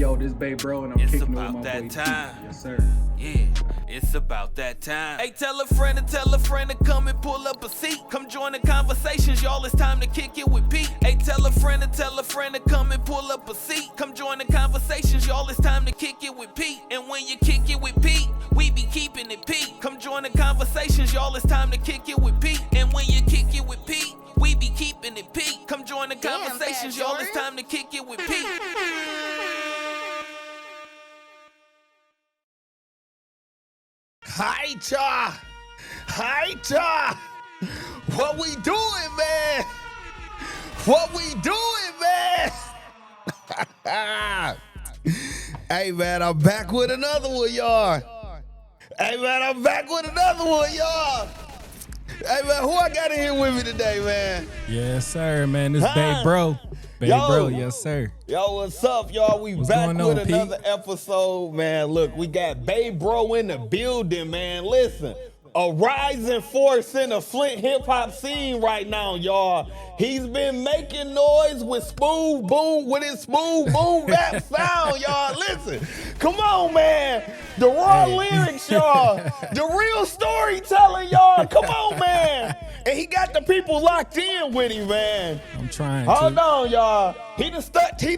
yo, this BayBro, and I'm It's kicking it with about my that boy time. Pete. Yes, sir. Yeah, it's about that time. Hey, tell a friend to come and pull up a seat. Come join the conversations, y'all. It's time to kick it with Pete. Hey, tell a friend to come and pull up a seat. Come join the conversations, y'all. It's time to kick it with Pete. And when you kick it with Pete, we be keeping it Pete. Come join the conversations, y'all. It's time to kick it with Pete. And when you kick it with Pete, we be keeping it Pete. Come join the conversations, y'all. It's time to kick it with Pete. Hi, what we doing, man? What we doing, man? Hey, man, I'm back with another one, y'all. Hey, man, Hey, man, who I got in here with me today, man? Yes, sir, man. This BayBro. BayBro, yes, sir. Yo, what's up, y'all? We What's back going with on, another Pete? episode, man. Look, we got BayBro in the building, man. Listen, a rising force in the Flint hip-hop scene right now, y'all. He's been making noise with smooth boom, with his smooth boom bap sound, y'all. Listen, come on, man. The raw lyrics, y'all. The real storytelling, y'all. Come on, man. And he got the people locked in with him, man. I'm trying Hold to. on, y'all. He done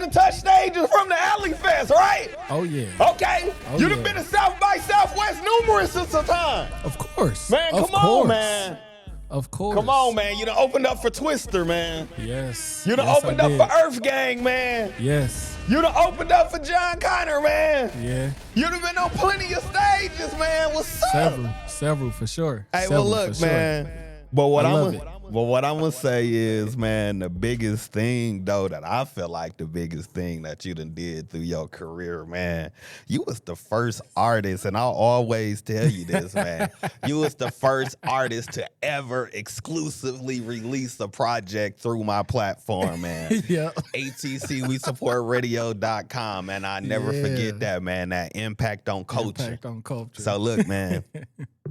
touched stages from the Alley Fest, right? Oh, yeah. Okay. Oh, You done yeah. been to South by Southwest numerous of time. Of course. Man, Of come on, course. man. Of course. Come on, man. You done opened up for Twister, man. Yes. You done Yes, opened I up did. for Earth Gang, man. Yes. You done opened up for John Connor, man. Yeah. You done been on plenty of stages, man. What's up? Several for sure. Hey, Several well, look, for sure. man. But what I I'm love it. But what I'm gonna say is, man, the biggest thing though that I feel like the biggest thing that you done did through your career, man, you was the first artist, and I'll always tell you this, man. You was the first artist to ever exclusively release a project through my platform, man. Yeah. ATC, we support radio.com, and I never forget that, man, that impact on culture. Impact on culture. So look, man,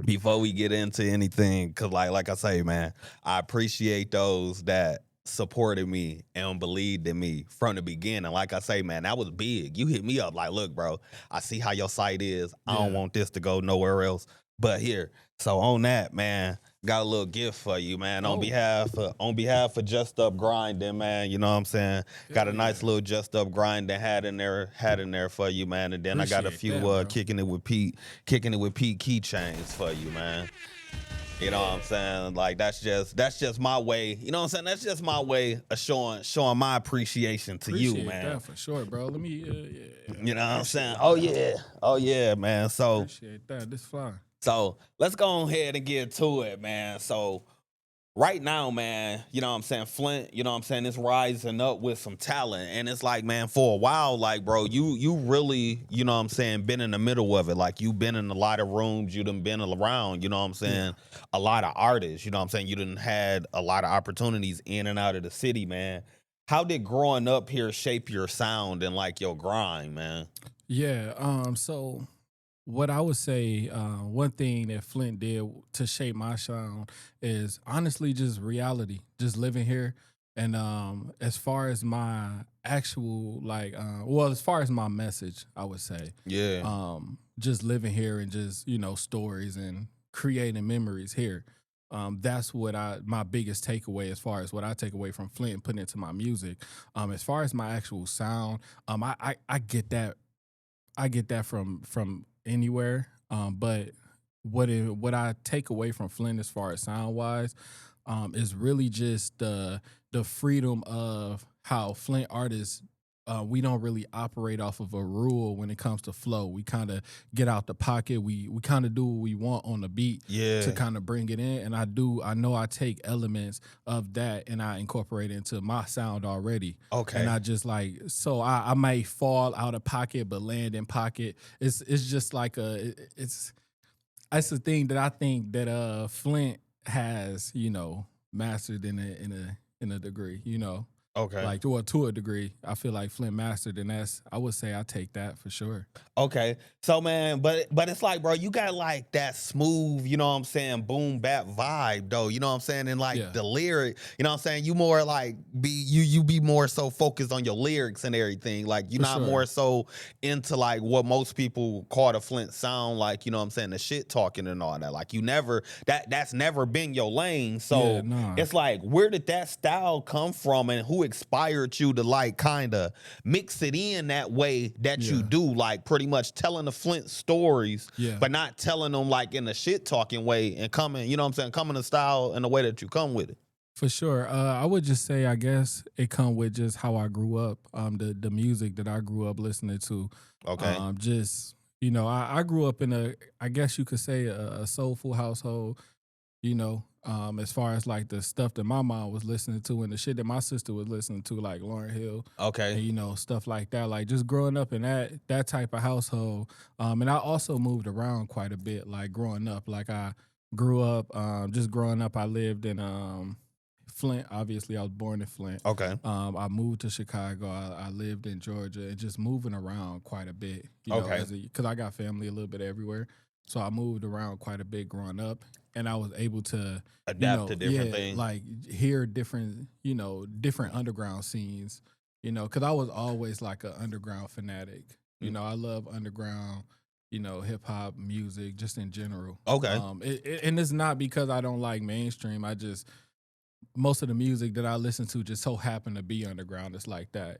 before we get into anything, because like I say, man, I appreciate those that supported me and believed in me from the beginning. Like I say, man, that was big. You hit me up like, look, bro, I see how your site is. I don't want this to go nowhere else but here. So on that, man, got a little gift for you, man. On behalf of Just Up Grinding, man. You know what I'm saying? Got a nice little Just Up Grinding hat in there for you, man. And then I got a Appreciate few that, bro. kicking it with Pete keychains for you, man. You know what I'm saying? Like that's just my way. You know what I'm saying? That's just my way of showing my appreciation to you, Appreciate man. that for sure, bro. Let me, You know what I'm saying? Oh yeah, man. So appreciate that. This fly. let's go ahead and get to it, man. So right now, man, you know what I'm saying, Flint, you know what I'm saying, it's rising up with some talent. And it's like, man, for a while, like, bro, you really, you know what I'm saying, been in the middle of it. Like, you've been in a lot of rooms, you done been around, you know what I'm saying, a lot of artists, you know what I'm saying, you done had a lot of opportunities in and out of the city, man. How did growing up here shape your sound and, like, your grind, man? Yeah. So what I would say, one thing that Flint did to shape my sound is honestly just reality, just living here. And as far as my actual, like, as far as my message, I would say, just living here and just, stories and creating memories here. That's what my biggest takeaway as far as what I take away from Flint and putting it to my music. As far as my actual sound, I get that. I get that from anywhere. But what I take away from Flint as far as sound wise, is really just the freedom of how Flint artists, we don't really operate off of a rule when it comes to flow. We kind of get out the pocket. We kind of do what we want on the beat to kind of bring it in. And I know I take elements of that and I incorporate it into my sound already. Okay. And I just like, so I might fall out of pocket but land in pocket. It's just like it's the thing that I think that Flint has, mastered in a degree, Okay. Like, well, to a degree, I feel like Flint mastered, and I would say I take that for sure. Okay. So man, but it's like, bro, you got like that smooth, you know what I'm saying, boom bap vibe though. You know what I'm saying? And like Yeah. the lyric, you know what I'm saying? You more like you be more so focused on your lyrics and everything. Like you're For not sure. more so into like what most people call the Flint sound, like, you know what I'm saying, the shit talking and all that. Like you never that's never been your lane. So Yeah, nah. it's like, where did that style come from and who inspired you to like kind of mix it in that way that you Yeah. do, like pretty much telling the Flint stories, Yeah. but not telling them like in a shit talking way and coming, you know what I'm saying, coming to style in the way that you come with it. For sure. I would just say, I guess it come with just how I grew up, the music that I grew up listening to. Okay. Just, I grew up in I guess you could say a soulful household, as far as like the stuff that my mom was listening to and the shit that my sister was listening to, like Lauryn Hill Okay. and, stuff like that. Like just growing up in that type of household. And I also moved around quite a bit, like growing up. Like I grew up, just growing up, I lived in Flint. Obviously, I was born in Flint. Okay. I moved to Chicago. I lived in Georgia, and just moving around quite a bit. Okay. Because I got family a little bit everywhere, so I moved around quite a bit growing up, and I was able to Adapt to different things. like hear different underground scenes. Because I was always like an underground fanatic. I love underground. Hip hop music just in general. Okay. And it's not because I don't like mainstream. Most of the music that I listen to just so happen to be underground. It's like that,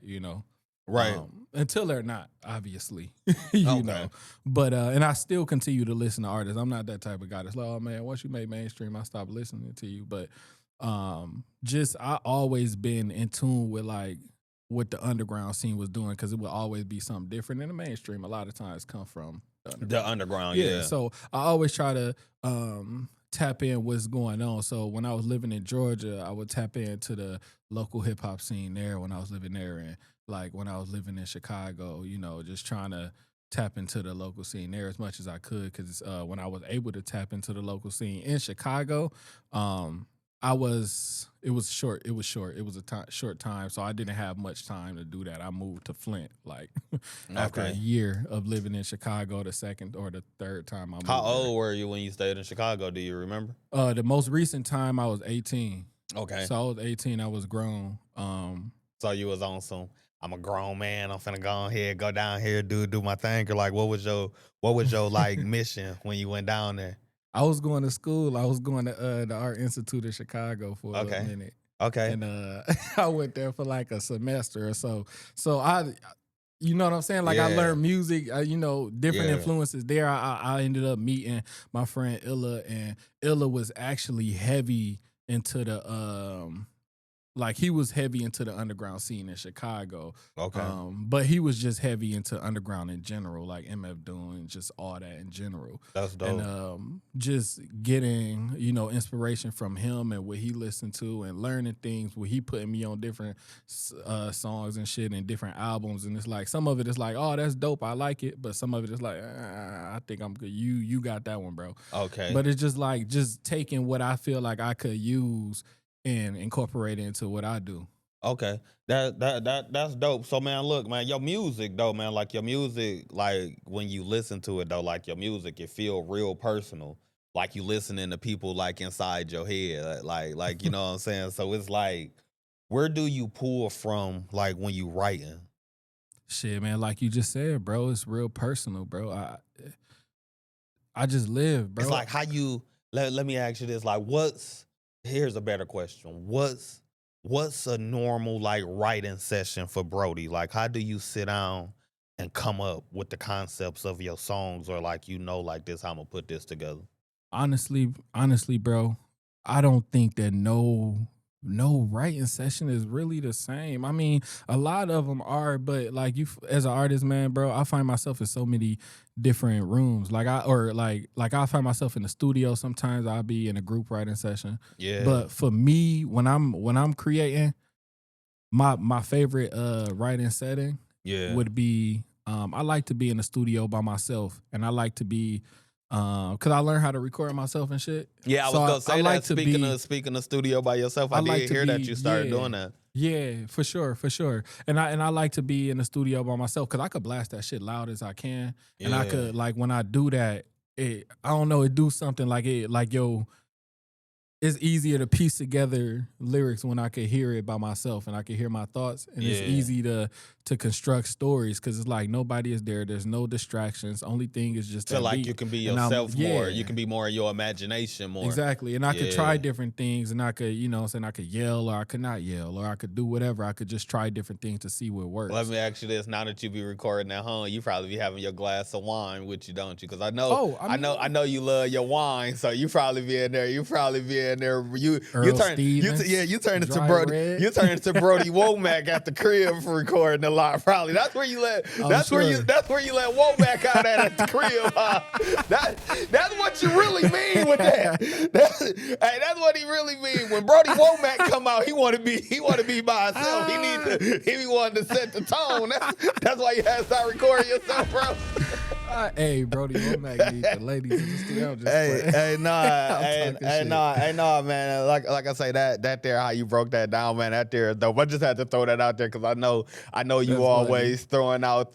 Right. Until they're not, obviously, know. But and I still continue to listen to artists. I'm not that type of guy that's like, oh man, once you make mainstream, I stop listening to you. But just I always been in tune with like what the underground scene was doing, because it would always be something different. In the mainstream a lot of times come from The underground, yeah. So I always try to tap in what's going on. So when I was living in Georgia, I would tap into the local hip hop scene there when I was living there, and like when I was living in Chicago, just trying to tap into the local scene there as much as I could. Because when I was able to tap into the local scene in Chicago, it was short. It was a short time, so I didn't have much time to do that. I moved to Flint like after a year of living in Chicago, the second or the third time I moved. How old were you when you stayed in Chicago? Do you remember? The most recent time I was 18. Okay. So I was 18. I was grown. So you was on some, I'm a grown man, I'm finna go ahead, go down here, do my thing. Or like, what was your like mission when you went down there? I was going to school. I was going to the Art Institute of Chicago for a minute. Okay. And I went there for like a semester or so. So you know what I'm saying? Like I learned music, different influences there. I ended up meeting my friend Illa, and Illa was actually heavy into the like he was heavy into the underground scene in Chicago. Okay. But he was just heavy into underground in general, like MF Doom and just all that in general. That's dope. And just getting, inspiration from him and what he listened to and learning things, where he putting me on different songs and shit and different albums. And it's like, some of it is like, oh, that's dope, I like it. But some of it is like, I think I'm good. You got that one, bro. Okay. But it's just like, just taking what I feel like I could use and incorporate it into what I do. Okay. That's dope. So man, look, man, your music though, man, like your music, like when you listen to it though, like your music, it feel real personal. Like you listening to people like inside your head. Like you know what I'm saying? So it's like, where do you pull from like when you writing? Shit, man, like you just said, bro, it's real personal, bro. I just live, bro. It's like how you let me ask you this, like here's a better question. What's a normal like writing session for Brody? Like how do you sit down and come up with the concepts of your songs, or like like this, how I'm gonna put this together? Honestly, bro, I don't think that no writing session is really the same. I mean, a lot of them are, but like you as an artist, man, bro, I find myself in so many different rooms. Like I find myself in the studio. Sometimes I'll be in a group writing session. Yeah. But for me, when I'm creating, my favorite writing setting would be I like to be in the studio by myself, and I like to be Cause I learned how to record myself and shit. Yeah, I So was gonna say I that. like to Speaking of studio by yourself, I like did to hear that be- you started yeah. doing that. Yeah, for sure. And I like to be in the studio by myself because I could blast that shit loud as I can. And I Yeah. could like when I do that, I don't know, it do something like it's easier to piece together lyrics when I could hear it by myself and I could hear my thoughts. And it's Yeah. easy to construct stories because it's like nobody is there. There's no distractions. Only thing is just Feel that like beat. you can be And yourself more. yeah. You can be more in your imagination more. Exactly. And I could try Yeah. different things and I could, you know what I'm saying, I could yell or I could not yell or I could do whatever. I could just try different things to see what works. Let me ask you this: now that you be recording at home, you probably be having your glass of wine with you, don't you? Because I know, Oh, I I know you love your wine, so you probably be in there. You Earl turn Stevens, you turn into Dry Brody. Red. You turn into Brody Womack at the crib for recording a lot. Probably that's where you let I'm that's where sure. you let Womack out at the crib. That's what you really mean with that. That's what he really mean. When Brody Womack come out, he want to be by himself. He wanted to set the tone. That's why you had to start recording yourself, bro. Hey, Brody Womack need the ladies in the studio. I'm just playing. Hey, nah, man. Like I say, that there, how you broke that down, man. That there is dope. I just had to throw that out there because I know you That's always throwing out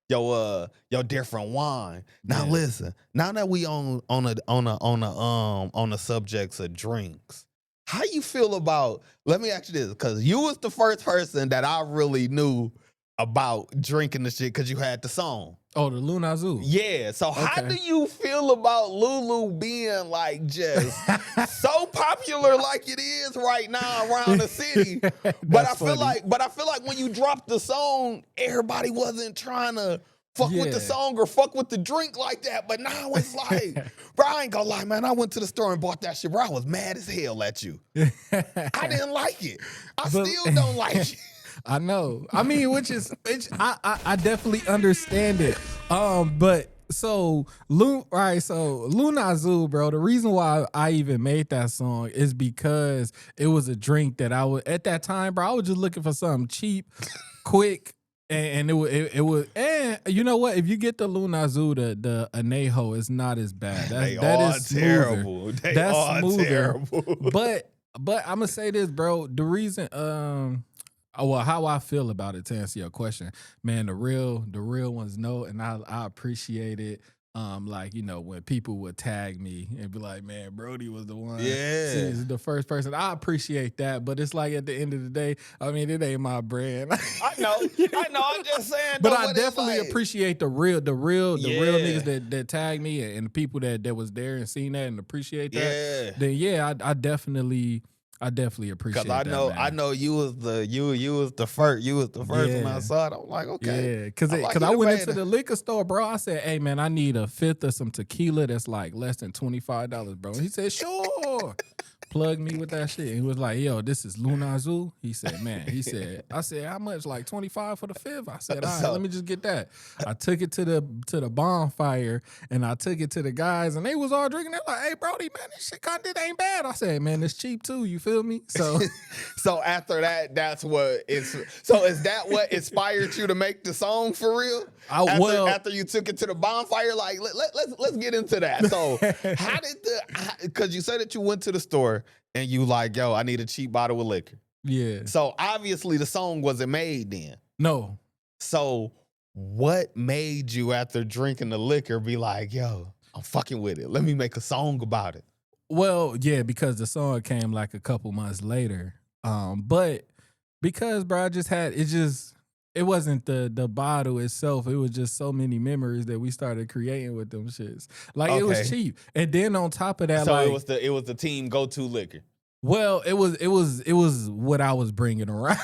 your different wine. Now Yeah. listen, now that we on the subjects of drinks, how you feel about? Let me ask you this, because you was the first person that I really knew about drinking the shit because you had the song. Oh, the Luna Zoo. Yeah. So how Okay. do you feel about Lulu being like just so popular like it is right now around the city? But I That's feel funny. like when you dropped the song, everybody wasn't trying to fuck with the Yeah. song or fuck with the drink like that. But now it's like, bro, I ain't gonna lie, man. I went to the store and bought that shit, bro. I was mad as hell at you. I didn't like it. I But- still don't like it. I know. I mean, I definitely understand it. But so Luna Zoo, bro. The reason why I even made that song is because it was a drink that I was at that time, bro. I was just looking for something cheap, quick. And it was, and you know what? If you get the Luna Zoo, the Anejo is not as bad. That is smoother. terrible. They That's are smoother. terrible. But I'm gonna say this, bro. The reason, well, how I feel about it, to answer your question, man, the real ones know, and I appreciate it. Like, you know, when people would tag me and be like, man, Brody was the one. Yeah. He's the first person. I appreciate that, but it's like at the end of the day, I mean, it ain't my brand. I know. I'm just saying. But though, I it's definitely like- appreciate the real Yeah. niggas that tag me and the people that was there and seen that and appreciate that. Yeah. Then yeah, I definitely appreciate Because that. I know you was the first when I saw it. I'm like, okay. Yeah, because I like I you went made into it. the liquor store, bro. I said, hey, man, I need a fifth of some tequila that's like less than $25, bro. And he said, sure. Plug me with that shit. And he was like, yo, this is Luna Zoo. He said, man, I said, how much? Like 25 for the fifth? I said, all right, let me just get that. I took it to the bonfire and I took it to the guys and they was all drinking. They're like, hey, Brody, man, this shit content ain't bad. I said, man, it's cheap too. You feel me? So So after that, that's what it's. So is that what inspired you to make the song for real? After you took it to the bonfire, like let's get into that. So how did because you said that you went to the store and you like, yo, I need a cheap bottle of liquor. yeah. So obviously the song wasn't made then. No. So what made you after drinking the liquor be like, yo, I'm fucking with it. Let me make a song about it. Well, yeah, because the song came like a couple months later. But because, bro, it wasn't the bottle itself. It was just so many memories that we started creating with them shits. Like it was Okay. cheap. And then on top of that, So like it was the team go-to liquor. well, it was what I was bringing around.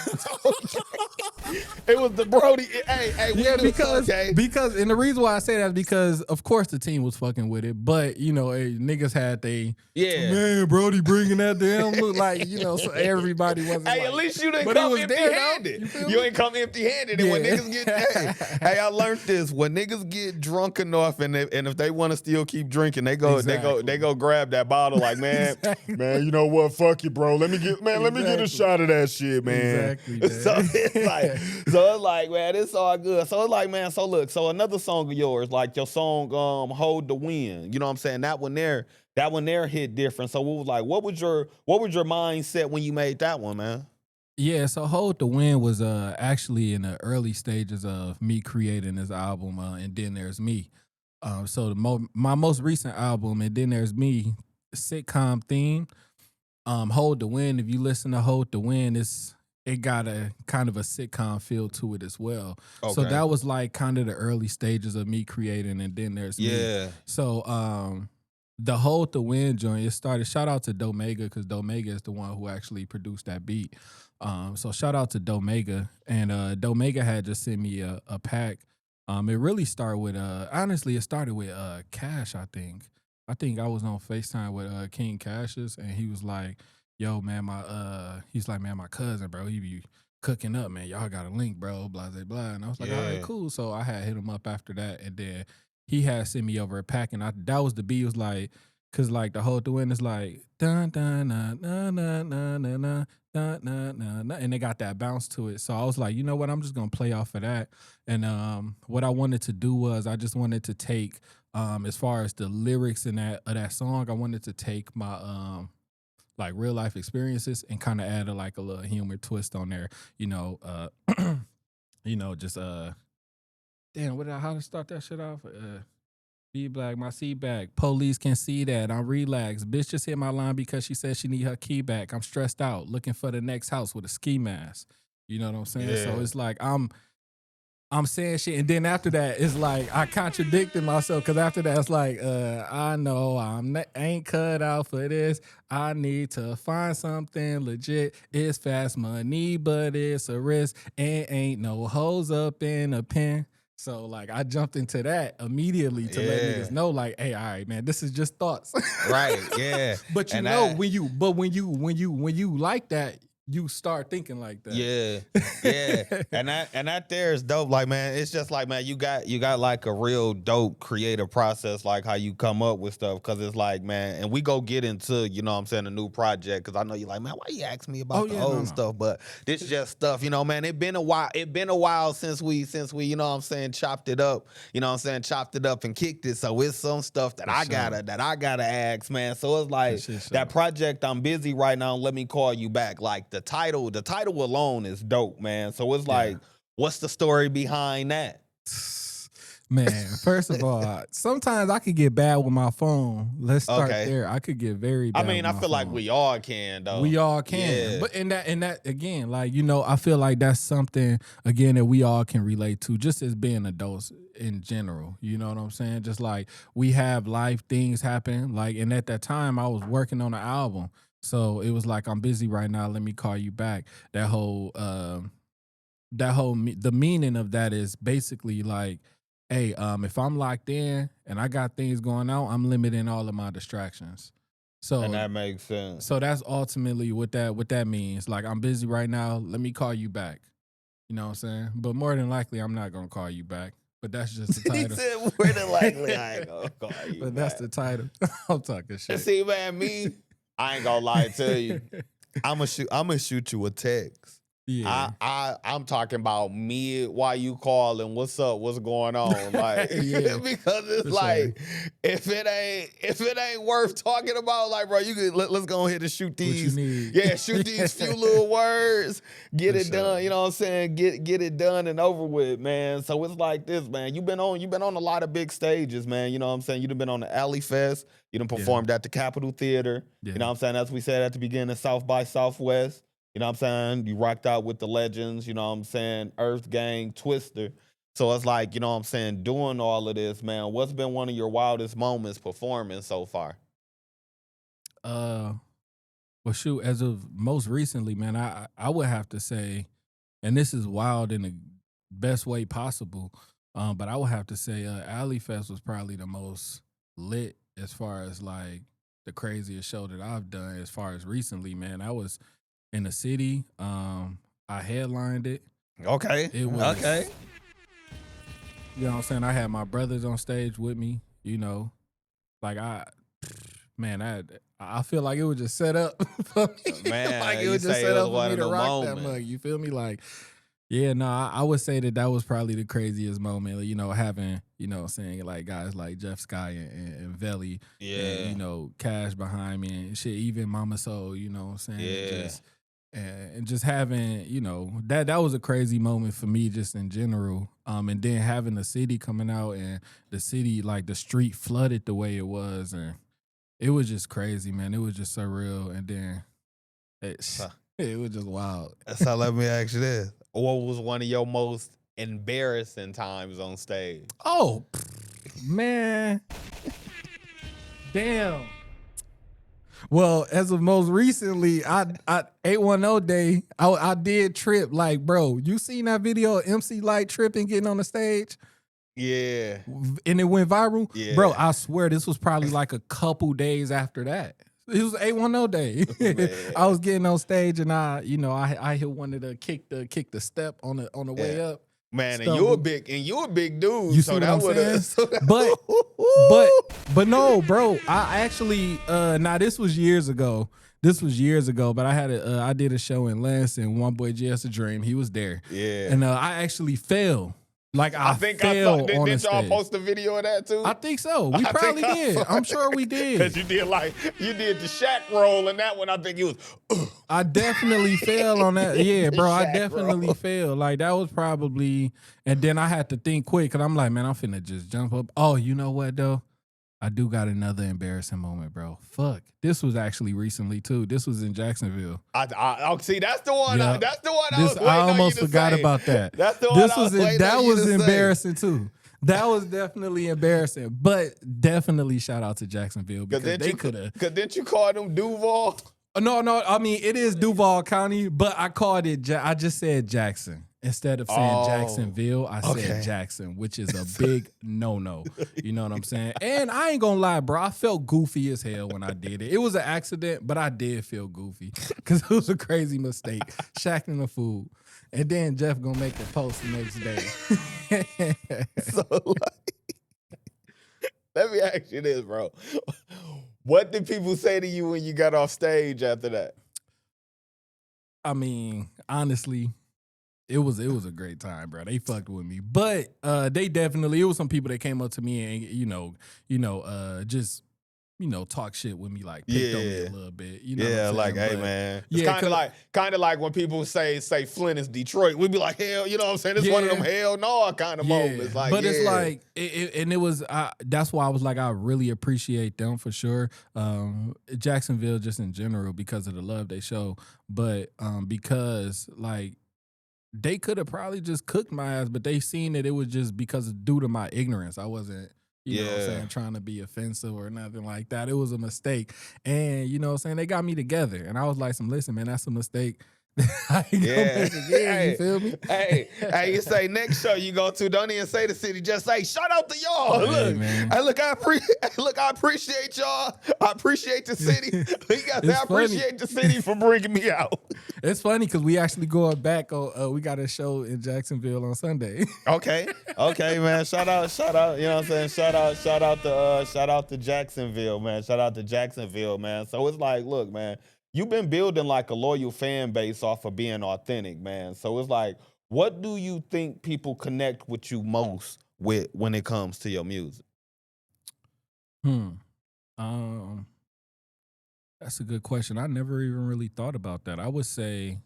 It was the Brody. Hey, Yeah, because and the reason why I say that is because of course the team was fucking with it, but you know, niggas had man, Brody bringing that damn look like, you know, so everybody wasn't. Hey, like, at least you didn't but it come was there, though. empty-handed. You feel You me? ain't come empty-handed. And when Yeah. niggas get, hey, I learned this. When niggas get drunk enough, and if they want to still keep drinking, they go grab that bottle. Like, man, Exactly. man, you know what? Fuck you, bro. Let me get a Exactly. shot of that shit, man. Exactly, man. So it's like, So it's like, man, it's all good. So it's like, man, so look, so another song of yours, like your song Hold the Wind, you know what I'm saying? That one there hit different. So it was like, what was your mindset when you made that one, man? Yeah, so Hold the Wind was actually in the early stages of me creating this album, and then there's me. So my most recent album, and then there's me, sitcom theme. Hold the Wind. If you listen to Hold the Wind, it got a kind of a sitcom feel to it as well. So Okay. that was like kind of the early stages of me creating, and then there's me. Yeah. So the Hold the Wind joint, it started. Shout out to Domega, because Domega is the one who actually produced that beat. So shout out to Domega, and Domega had just sent me a pack. It really started with honestly, it started with Cash, I think. I think I was on FaceTime with King Cassius, and he was like, "Yo, man, he's like, man, my cousin, bro, he be cooking up, man. Y'all got a link, bro, blah, blah, blah." And I was like, all right, Yeah. cool. So I had hit him up after that, and then he had sent me over a pack, and that was the beat. It was like, cause like the whole thing is like dun dun na na na na na na dun na na na, and they got that bounce to it. So I was like, you know what, I'm just gonna play off of that. And what I wanted to do was I just wanted to take as far as the lyrics in that song, I wanted to take my like real life experiences and kind of add like a little humor twist on there. Just damn, how to start that shit off? Be black, my seat back. Police can see that. I'm relaxed. Bitch just hit my line because she said she need her key back. I'm stressed out, looking for the next house with a ski mask. You know what I'm saying? Yeah. So it's like I'm saying shit, and then after that, it's like I contradicted myself, because after that, it's like I know ain't cut out for this. I need to find something legit. It's fast money, but it's a risk, and ain't no hoes up in a pen. So like I jumped into that immediately to let niggas know, like, hey, all right, man, this is just thoughts. Right, yeah. But when you like that, you start thinking like that. Yeah. And that there is dope. Like, man, it's just like, man, you got like a real dope creative process, like how you come up with stuff. Cause it's like, man, and we go get into, you know what I'm saying, a new project. Cause I know you're like, man, why you ask me about the old stuff? But this just stuff, you know, man, it been a while since we, you know what I'm saying, chopped it up, you know what I'm saying, chopped it up and kicked it. So it's some stuff that I gotta ask, man. So it's like that project, I'm busy right now, let me call you back. Like the title alone is dope, man. So it's like, what's the story behind that? Man, first of all, sometimes I could get bad with my phone. Let's start there. I could get very bad. I mean, I feel like we all can, though. We all can. Yeah. But in that again, like, you know, I feel like that's something again that we all can relate to, just as being adults in general. You know what I'm saying? Just like we have life things happen. Like, and at that time I was working on an album. So it was like, I'm busy right now, let me call you back. The meaning of that is basically like, hey, if I'm locked in and I got things going on, I'm limiting all of my distractions. So and that makes sense. So that's ultimately what that means. Like, I'm busy right now, let me call you back. You know what I'm saying? But more than likely, I'm not gonna call you back. But that's just the title. He said more than likely I ain't gonna call you but back. That's the title. I'm talking shit. See, man, I ain't gonna lie to you. I'm gonna shoot you a text. Yeah. I'm talking about mid while you calling. What's up? What's going on? Like, because it's like, if it ain't worth talking about, like, bro, you could let's go ahead and shoot these. Shoot these few little words. Get it done. You know what I'm saying? Get it done and over with, man. So it's like this, man. You've been on a lot of big stages, man. You know what I'm saying? You've been on the Alley Fest. You done performed at the Capitol Theater. You know what I'm saying? As we said at the beginning, South by Southwest. You know what I'm saying? You rocked out with the legends, you know what I'm saying? Earth Gang, Twister. So it's like, you know what I'm saying, doing all of this, man, what's been one of your wildest moments performing so far? Well, shoot, as of most recently, man, I would have to say, and this is wild in the best way possible, but I would have to say Alley Fest was probably the most lit as far as like the craziest show that I've done as far as recently, man. I was in the city. I headlined it. Okay. It was, okay. You know what I'm saying? I had my brothers on stage with me, you know. Like I feel like it was just set up for me. Man, like it was just set up for me to rock that mug. You feel me? Like, Yeah, no, I would say that was probably the craziest moment, you know, having, you know, saying like guys like Jeff Sky and Velly and, Yeah. you know, Cash behind me and shit, even Mama Soul, you know what I'm saying? Yeah. And just having, you know, that was a crazy moment for me just in general. And then having the city coming out and the city, like the street flooded the way it was. And it was just crazy, man. It was just surreal. And then it was just wild. So let me ask you this. What was one of your most embarrassing times on stage? Oh, man. Damn. Well, as of most recently, I 810 day, I did trip. Like, bro, you seen that video of MC Light tripping getting on the stage? Yeah. And it went viral? Yeah. Bro, I swear this was probably like a couple days after that. It was 810 day. I was getting on stage and I hit one of the kick the step on the way up. Man, and you're a big dude. You so see that what I'm saying? would But no, bro. I actually this was years ago. But I did a show in Lansing. One boy GS a Dream. He was there. Yeah. And I actually fell. Like I think fell I saw. on Did y'all stage. post a video of that too? I think so. We probably did. I'm sure we did. Because you did the Shaq roll and that one. I think you was. I definitely fell on that. Yeah, bro. I Shaq definitely roll. fell. Like that was probably. And then I had to think quick because I'm like, man, I'm finna just jump up. Oh, you know what though? I do got another embarrassing moment, bro. Fuck. This was actually recently too. This was in Jacksonville. I see. That's the one. Yeah. That's the one. I almost forgot about that. That's the one. That was embarrassing too. That was definitely embarrassing, but definitely shout out to Jacksonville because they could have. Because didn't you call them Duval? No. I mean, it is Duval County, but I called it. I just said Jackson instead of saying Jacksonville. I said Jackson, which is a big no. You know what I'm saying? And I ain't gonna lie, bro. I felt goofy as hell when I did it. It was an accident, but I did feel goofy because it was a crazy mistake. Shacking the food. And then Jeff gonna make the post the next day. So let me ask you this, bro. What did people say to you when you got off stage after that? I mean, honestly, it was a great time, bro. They fucked with me, but they definitely it was some people that came up to me and just talk shit with me, like picked on me a little bit. You know, yeah, like, hey man, it's kind of like when people say Flint is Detroit, we'd be like, hell, you know what I'm saying? It's one of them hell no kind of moments. Like, but it's like, and it was that's why I was like, I really appreciate them for sure. Jacksonville just in general because of the love they show, but because like. They could have probably just cooked my ass, but they seen that it was just because due to my ignorance. I wasn't, you know what I'm saying, trying to be offensive or nothing like that. It was a mistake. And, you know what I'm saying, they got me together. And I was like, listen, man, that's a mistake. I ain't gonna make it again, you feel me? Hey, you say next show you go to, don't even say the city, just say shout out to y'all. Hey, man. I appreciate y'all. I appreciate the city. You got to appreciate the city for bringing me out. It's funny because we actually going back on. We got a show in Jacksonville on Sunday. Okay, man. Shout out. You know what I'm saying? Shout out to Jacksonville, man. Shout out to Jacksonville, man. So it's like, look, man. You've been building like a loyal fan base off of being authentic, man. So it's like, what do you think people connect with you most with when it comes to your music? That's a good question. I never even really thought about that. I would say,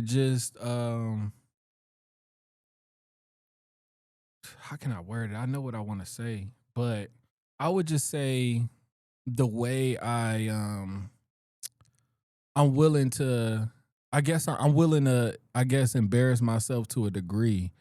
just how can I word it? I know what I want to say. But I would just say the way I'm willing to embarrass myself to a degree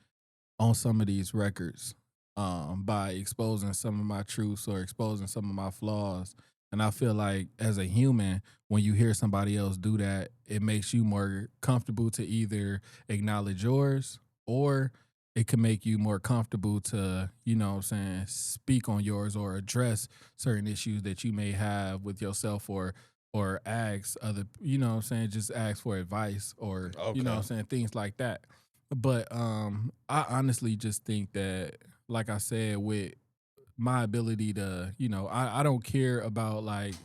on some of these records by exposing some of my truths or exposing some of my flaws. And I feel like as a human, when you hear somebody else do that, it makes you more comfortable to either acknowledge yours or it can make you more comfortable to, you know what I'm saying, speak on yours or address certain issues that you may have with yourself or ask other, you know what I'm saying, just ask for advice or, you know what I'm saying, things like that. But I honestly just think that, like I said, with my ability to, you know, I don't care about like,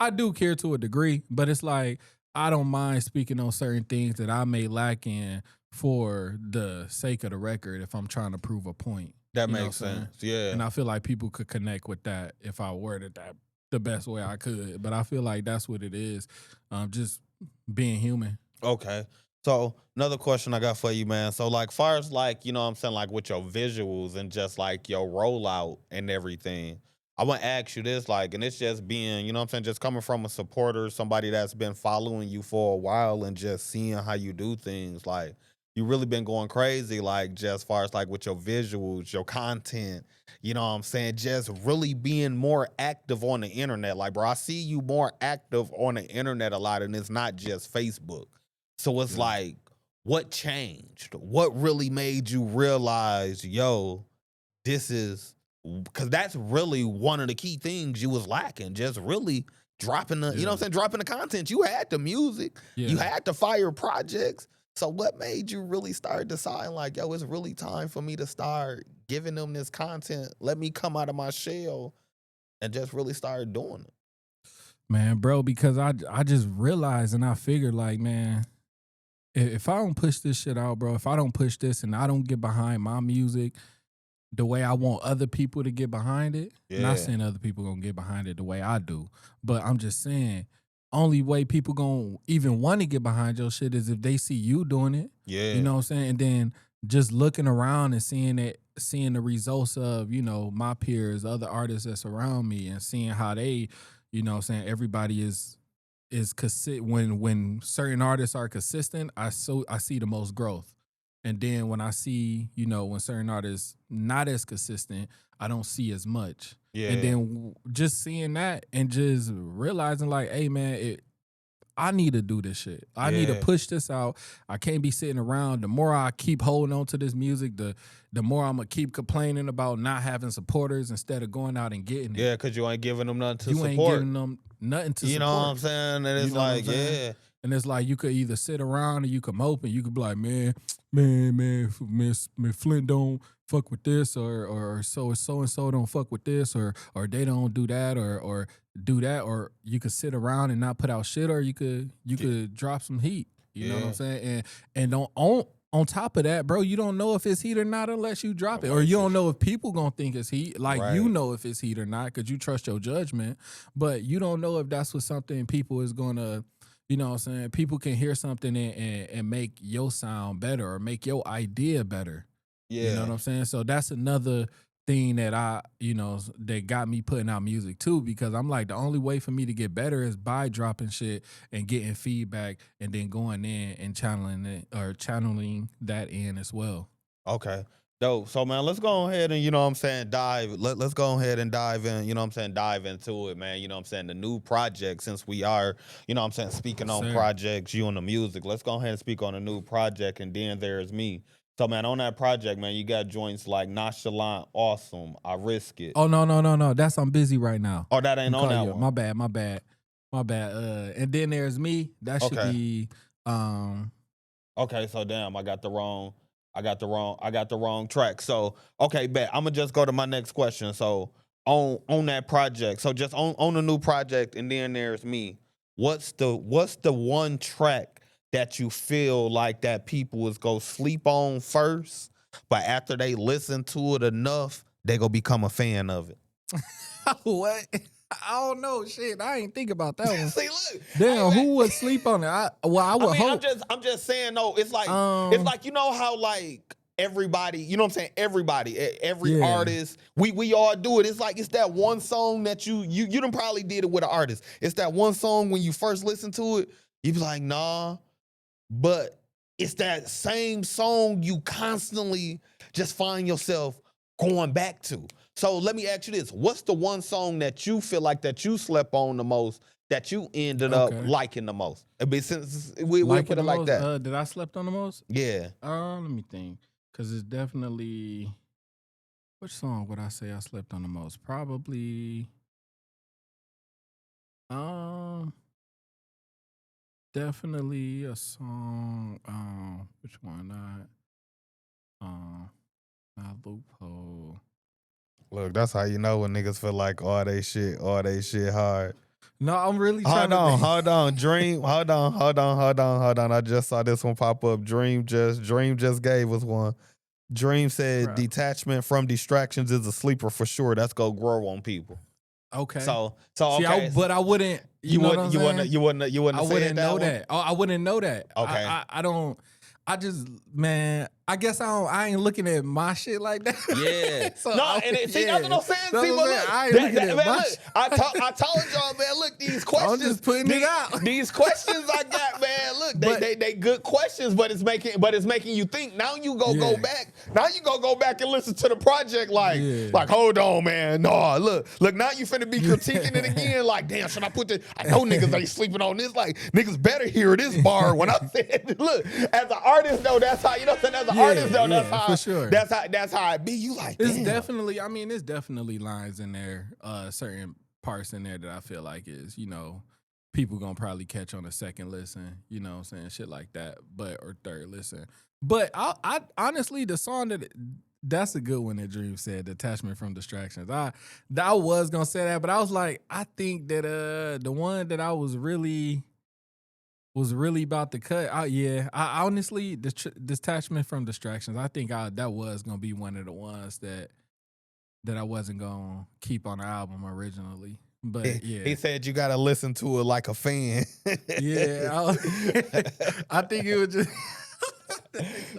I do care to a degree, but it's like I don't mind speaking on certain things that I may lack in for the sake of the record if I'm trying to prove a point. That You know makes what I'm saying? sense. Yeah. And I feel like people could connect with that if I worded that the best way I could. But I feel like that's what it is. Just being human. Okay. So another question I got for you, man. So like far as like, you know what I'm saying, like with your visuals and just like your rollout and everything, I want to ask you this, like, and it's just being, you know what I'm saying, just coming from a supporter, somebody that's been following you for a while and just seeing how you do things, like you really been going crazy, like just far as like with your visuals, your content, you know what I'm saying, just really being more active on the internet. Like, bro, I see you more active on the internet a lot, and it's not just Facebook. So it's Yeah. like, what changed? What really made you realize, yo, this is because that's really one of the key things you was lacking. Just really dropping the, you know what I'm saying, dropping the content. You had the music, you Yeah. had the fire projects. So what made you really start deciding like, yo, it's really time for me to start giving them this content? Let me come out of my shell and just really start doing it. Man, bro, because I just realized and I figured like, man, if I don't push this shit out, bro, if I don't push this and I don't get behind my music the way I want other people to get behind it, not Yeah. saying other people gonna get behind it the way I do, but I'm just saying only way people gonna even want to get behind your shit is if they see you doing it. Yeah. You know what I'm saying? And then just looking around and seeing the results of, you know, my peers, other artists that's around me and seeing how they, you know what I'm saying, everybody is when certain artists are consistent, I see the most growth. And then when I see, you know, when certain artists not as consistent, I don't see as much. Yeah. And then just seeing that and just realizing like, hey man, I need to do this shit. I need to Yeah. push this out. I can't be sitting around. The more I keep holding on to this music, the more I'm gonna keep complaining about not having supporters instead of going out and getting it. Yeah, because you ain't giving them nothing to You support. ain't giving them nothing to You support. know what I'm saying? And it's You know what I'm like, saying? yeah. And it's like you could either sit around or you could mope and you could be like, man, Flint don't fuck with this or so and so don't fuck with this or they don't do that or do that, or you could sit around and not put out shit, or you could drop some heat. You know what Yeah. I'm saying? And don't on top of that, bro, you don't know if it's heat or not unless you drop it. Or you don't know if people gonna think it's heat. Like you Right. know if it's heat or not because you trust your judgment. But you don't know if that's what something people is gonna, you know what I'm saying? People can hear something and make your sound better or make your idea better. Yeah. You know what I'm saying? So that's another thing that that got me putting out music too, because I'm like, the only way for me to get better is by dropping shit and getting feedback and then going in and channeling that in as well. Okay. Dope. So man, let's go ahead and, you know what I'm saying, let's go ahead and dive in, you know what I'm saying, dive into it, man. You know what I'm saying? The new project, since we are, you know what I'm saying, speaking Yes, on sir. projects, you and the music. Let's go ahead and speak on a new project, and then there's me. So man, on that project, man, you got joints like Nonchalant, Awesome, I Risk It. Oh no. That's I'm busy right now. Oh, that ain't on that one. My bad. And then there's me. That should Okay. be Okay, so damn, I got the wrong track. So okay, bet. I'm gonna just go to my next question. So on that project, so just on the new project, and then there's me. What's the one track that you feel like that people is go sleep on first, but after they listen to it enough, they gonna become a fan of it? what? I don't know. Shit, I ain't think about that one. See, look. Damn, Hey, who would sleep on it? I would hope. I'm just saying, no, it's like Um, you know how like everybody, you know what I'm saying? Everybody, every Yeah. artist, we all do it. It's like it's that one song that you done probably did it with an artist. It's that one song when you first listen to it, you be like, nah, but it's that same song you constantly just find yourself going back to. So let me ask you this. What's the one song that you feel like that you slept on the most, that you ended up Okay. liking the most? I mean, since we'll liking put the it like most, that. did I slept on the most? Yeah. Let me think. Cause it's definitely, which song would I say I slept on the most? Probably definitely a song. Which one? Not Loophole. Look, that's how you know when niggas feel like all they shit hard. No, I'm really trying to think. Hold on. Dream, hold on. I just saw this one pop up. Dream just gave us one. Dream said Right. detachment from distractions is a sleeper for sure. That's gonna grow on people. Okay. So See, okay. but I wouldn't. You know what I'm saying? You wouldn't I say wouldn't know one? that. Oh, I wouldn't know that. Okay. I don't. I just, man. I guess I ain't looking at my shit like that. Yeah. So No, I- and see, yeah. that's what I'm saying. That's See, what but I'm saying. look, I ain't looking at man, my look, shit. I told y'all, man. Look, these questions. I'm just putting it out. These questions I got, man. Look, But- they good questions, but it's making you think. Now you go Yeah. back. Now you go back and listen to the project. Yeah. Like, hold on, man. No, look. Now you finna be critiquing it again. Like, damn, should I put this? I know niggas ain't sleeping on this. Like, niggas better hear this bar when I said, look. As an artist, though, that's how you know. As an artist, though, that's how. for sure. That's how it be. You like, It's damn. definitely. I mean, it's definitely lines in there. Certain parts in there that I feel like is, people gonna probably catch on a second listen. You know what I'm saying? Shit like that. Or third listen. But I honestly, the song that's a good one that Dream said, detachment from distractions. I was gonna say that, but I was like, I think that the one that I was really about to cut. I honestly, detachment from distractions. I think that was gonna be one of the ones that I wasn't gonna keep on the album originally. But yeah, He said you gotta listen to it like a fan. yeah, I think it was just.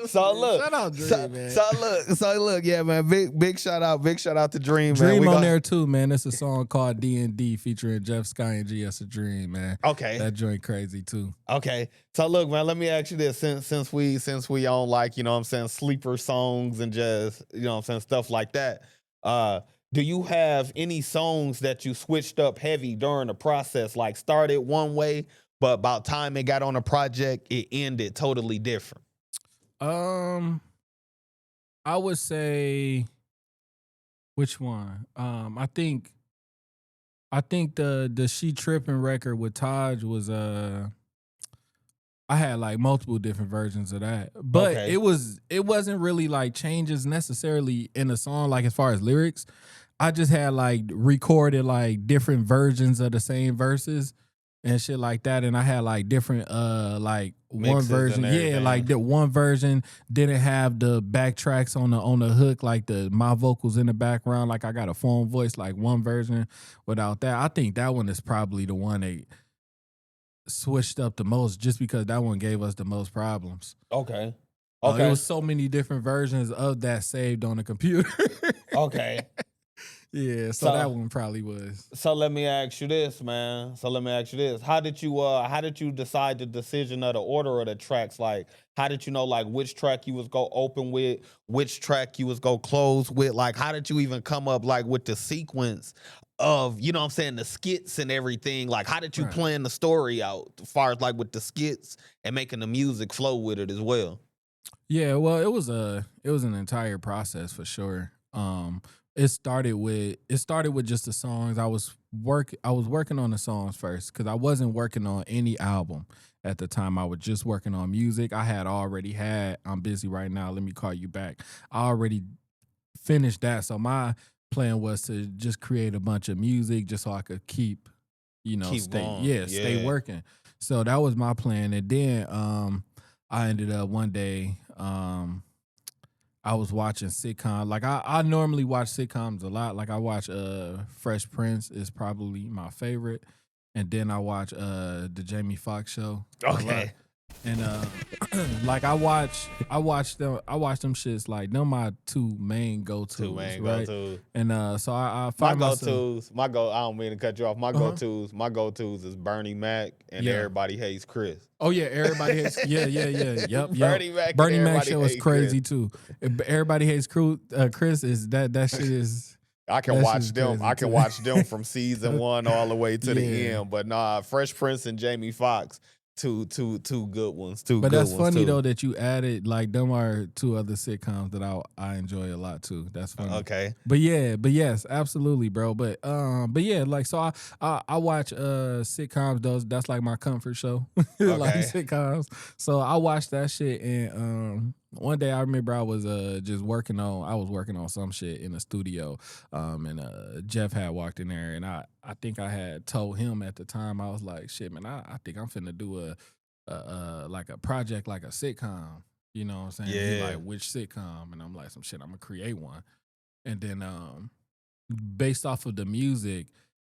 So look, shout out Dream, man. so look, yeah, man. Big shout out to Dream, man. Dream We on got- there too, man. It's a song called D&D featuring Jeff Sky and GS a Dream, man. Okay. That joint crazy too. Okay. So look, man, let me ask you this. Since we on like, you know what I'm saying, sleeper songs and just, you know what I'm saying, stuff like that. Do you have any songs that you switched up heavy during the process? Like started one way, but about time it got on a project, it ended totally different. I would say which one? I think the She Trippin' record with Taj was I had like multiple different versions of that. But Okay. it wasn't really like changes necessarily in the song, like as far as lyrics. I just had like recorded like different versions of the same verses and shit like that. And I had like different like one Mixes version. and Yeah, everything. like the one version didn't have the backtracks on the hook, like my vocals in the background. Like I got a phone voice, like one version without that. I think that one is probably the one that switched up the most just because that one gave us the most problems. Okay. There was so many different versions of that saved on the computer. Okay. Yeah, so that one probably was. So let me ask you this, man. How did you decide the decision of the order of the tracks? Like, how did you know like which track you was go open with, which track you was go close with? Like, how did you even come up like with the sequence of, you know what I'm saying, the skits and everything? Like, how did you Right. plan the story out as far as like with the skits and making the music flow with it as well? Yeah, well, it was an entire process for sure. It started with just the songs. I was working on the songs first because I wasn't working on any album at the time. I was just working on music. I had already had I'm busy right now. Let me call you back. I already finished that, so my plan was to just create a bunch of music just so I could keep stay working. So that was my plan, and then I ended up one day. I was watching sitcom. Like I normally watch sitcoms a lot. Like I watch Fresh Prince is probably my favorite. And then I watch the Jamie Foxx show. a lot. Okay. And like I watch them shits like them my two main go-tos, right? Go-tos. And so I My find myself, go-tos, I don't mean to cut you off. My go-tos is Bernie Mac and Yeah. Everybody Hates Chris. oh yeah, everybody hates yep. Bernie Mac and Bernie Mac Everybody show is Hates crazy too. Everybody hates Chris is that shit is I can That watch shit's them. crazy, I can too. watch them from season 1 all the way to the Yeah. end. But nah, Fresh Prince and Jamie Foxx, two good ones. But good that's ones, funny too. though that you added like them are two other sitcoms that I enjoy a lot too. That's funny. Okay. But yes, absolutely, bro. But yeah, like so I watch sitcoms. That's like my comfort show. Like Okay. sitcoms. So I watch that shit and one day I remember I was just working on some shit in the studio, and Jeff had walked in there, and I think I had told him at the time, I was like, shit, man, I think I'm finna do a like a project, like a sitcom. You know what I'm saying? He Yeah. like, which sitcom? And I'm like, some shit, I'm gonna create one. And then based off of the music,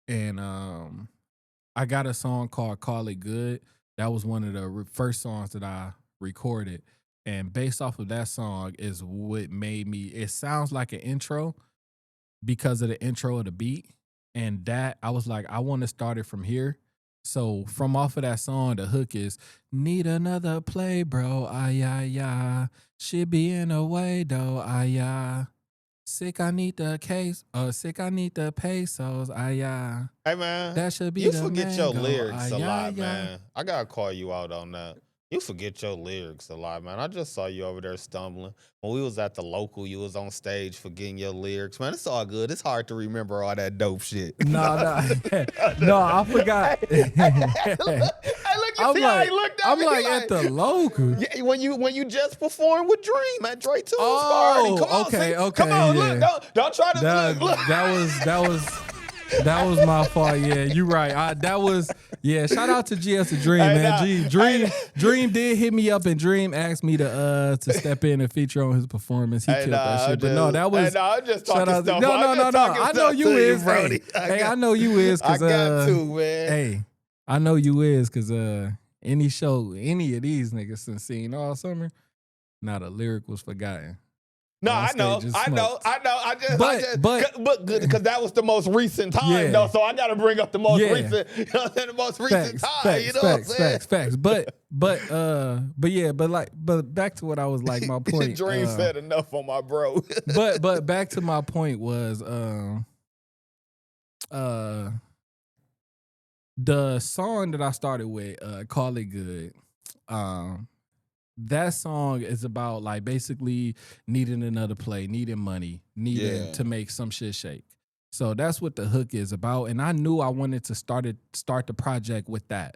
and I got a song called Call It Good. That was one of the first songs that I recorded. And based off of that song is what made me, it sounds like an intro because of the intro of the beat. And that, I was like, I want to start it from here. So from off of that song, the hook is, need another play, bro. Ay, ay, ay. Should be in a way, though. Ay, ay. Sick, I need the case. Sick, I need the pesos. Ay, ay. Hey man, That should be you the forget your mango. lyrics a Ay, lot, ay, ay. man. I gotta call you out on that. You forget your lyrics a lot, man. I just saw you over there stumbling. When we was at the local, you was on stage forgetting your lyrics. Man, it's all good. It's hard to remember all that dope shit. No, no, I forgot. Hey, look, you see how he looked at me? I'm like at the local. Yeah, when you just performed with Dream at Dre Tune's Oh, party. Come on, okay, see? okay, Come on, yeah. look, don't try to look. That was my fault. Yeah, you right. Shout out to GS and Dream, Hey, man. nah, Dream did hit me up, and Dream asked me to step in and feature on his performance. He killed that shit. But no, that was. I'm just shout talking out stuff. no. I know you is, Brody. hey, I know you is, I cause got to, man. hey, I know you is, cause any show any of these niggas since seen all summer, not a lyric was forgotten. No, On I know. stage, But good, because that was the most recent time, Yeah. though. So I got to bring up the most Yeah. recent, the most recent time. You know what I'm saying? Facts. But back to what I was like. My point. Dream said enough on my bro. but back to my point was the song that I started with, Call It Good. That song is about like basically needing another play, needing money, needing to make some shit shake. So that's what the hook is about. And I knew I wanted to start the project with that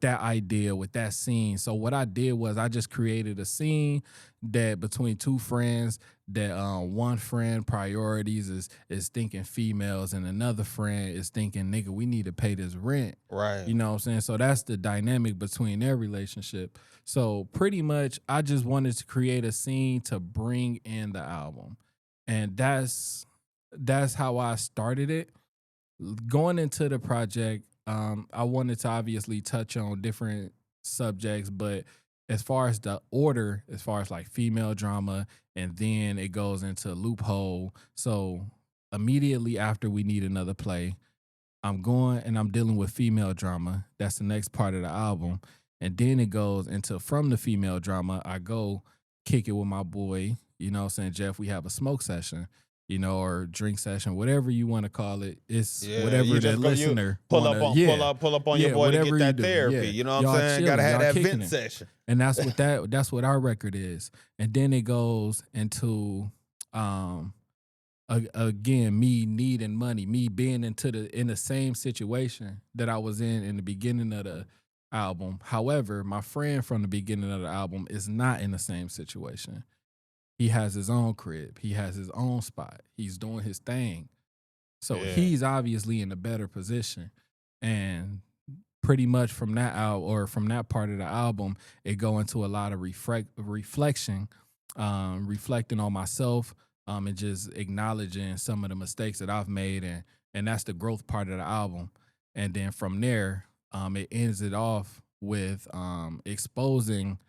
idea, with that scene. So what I did was I just created a scene that between two friends, that one friend priorities is thinking females, and another friend is thinking, nigga, we need to pay this rent. Right. You know what I'm saying? So that's the dynamic between their relationship. So pretty much I just wanted to create a scene to bring in the album. And that's how I started it. Going into the project, I wanted to obviously touch on different subjects, but as far as the order, as far as like female drama, and then it goes into Loophole. So immediately after We Need Another Play, I'm going and I'm dealing with female drama. That's the next part of the album. And then it goes into from the female drama, I go kick it with my boy, you know what I'm saying, Jeff, we have a smoke session, you know, or drink session, whatever you want to call it. It's whatever the listener pull up on your boy to get that therapy. You know what I'm saying? Gotta have that vent session. And that's what that's what our record is. And then it goes into again, me needing money, me being in the same situation that I was in the beginning of the album. However, my friend from the beginning of the album is not in the same situation. He has his own crib. He has his own spot. He's doing his thing. So he's obviously in a better position. And pretty much from that from that part of the album, it go into a lot of reflection, reflecting on myself, and just acknowledging some of the mistakes that I've made, and that's the growth part of the album. And then from there, it ends it off with exposing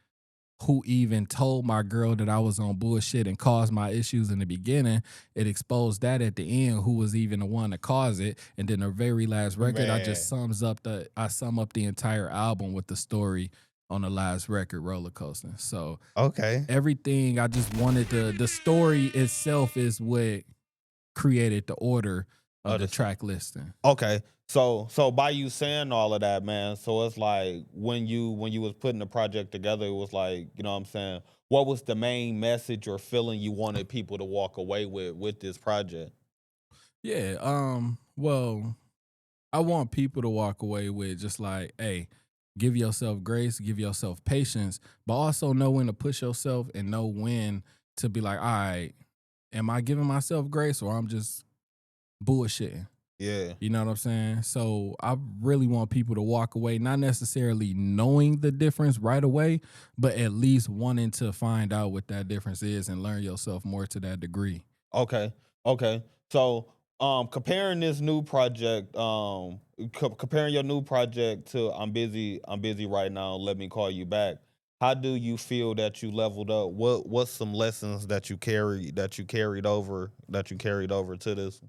who even told my girl that I was on bullshit and caused my issues in the beginning. It exposed that at the end, who was even the one to cause it. And then the very last record, I just sum up the entire album with the story on the last record, Roller Coaster. So everything, I just wanted the story itself is what created the order of the track listing. Okay. So by you saying all of that, man, so it's like when you was putting the project together, it was like, you know what I'm saying, what was the main message or feeling you wanted people to walk away with this project? Yeah, well, I want people to walk away with just like, hey, give yourself grace, give yourself patience, but also know when to push yourself and know when to be like, all right, am I giving myself grace or I'm just bullshitting? Yeah. You know what I'm saying? So I really want people to walk away, not necessarily knowing the difference right away, but at least wanting to find out what that difference is and learn yourself more to that degree. Okay. Okay. So, comparing this new project, comparing your new project to I'm busy right now, let me call you back. How do you feel that you leveled up? What's some lessons that you carried over to this?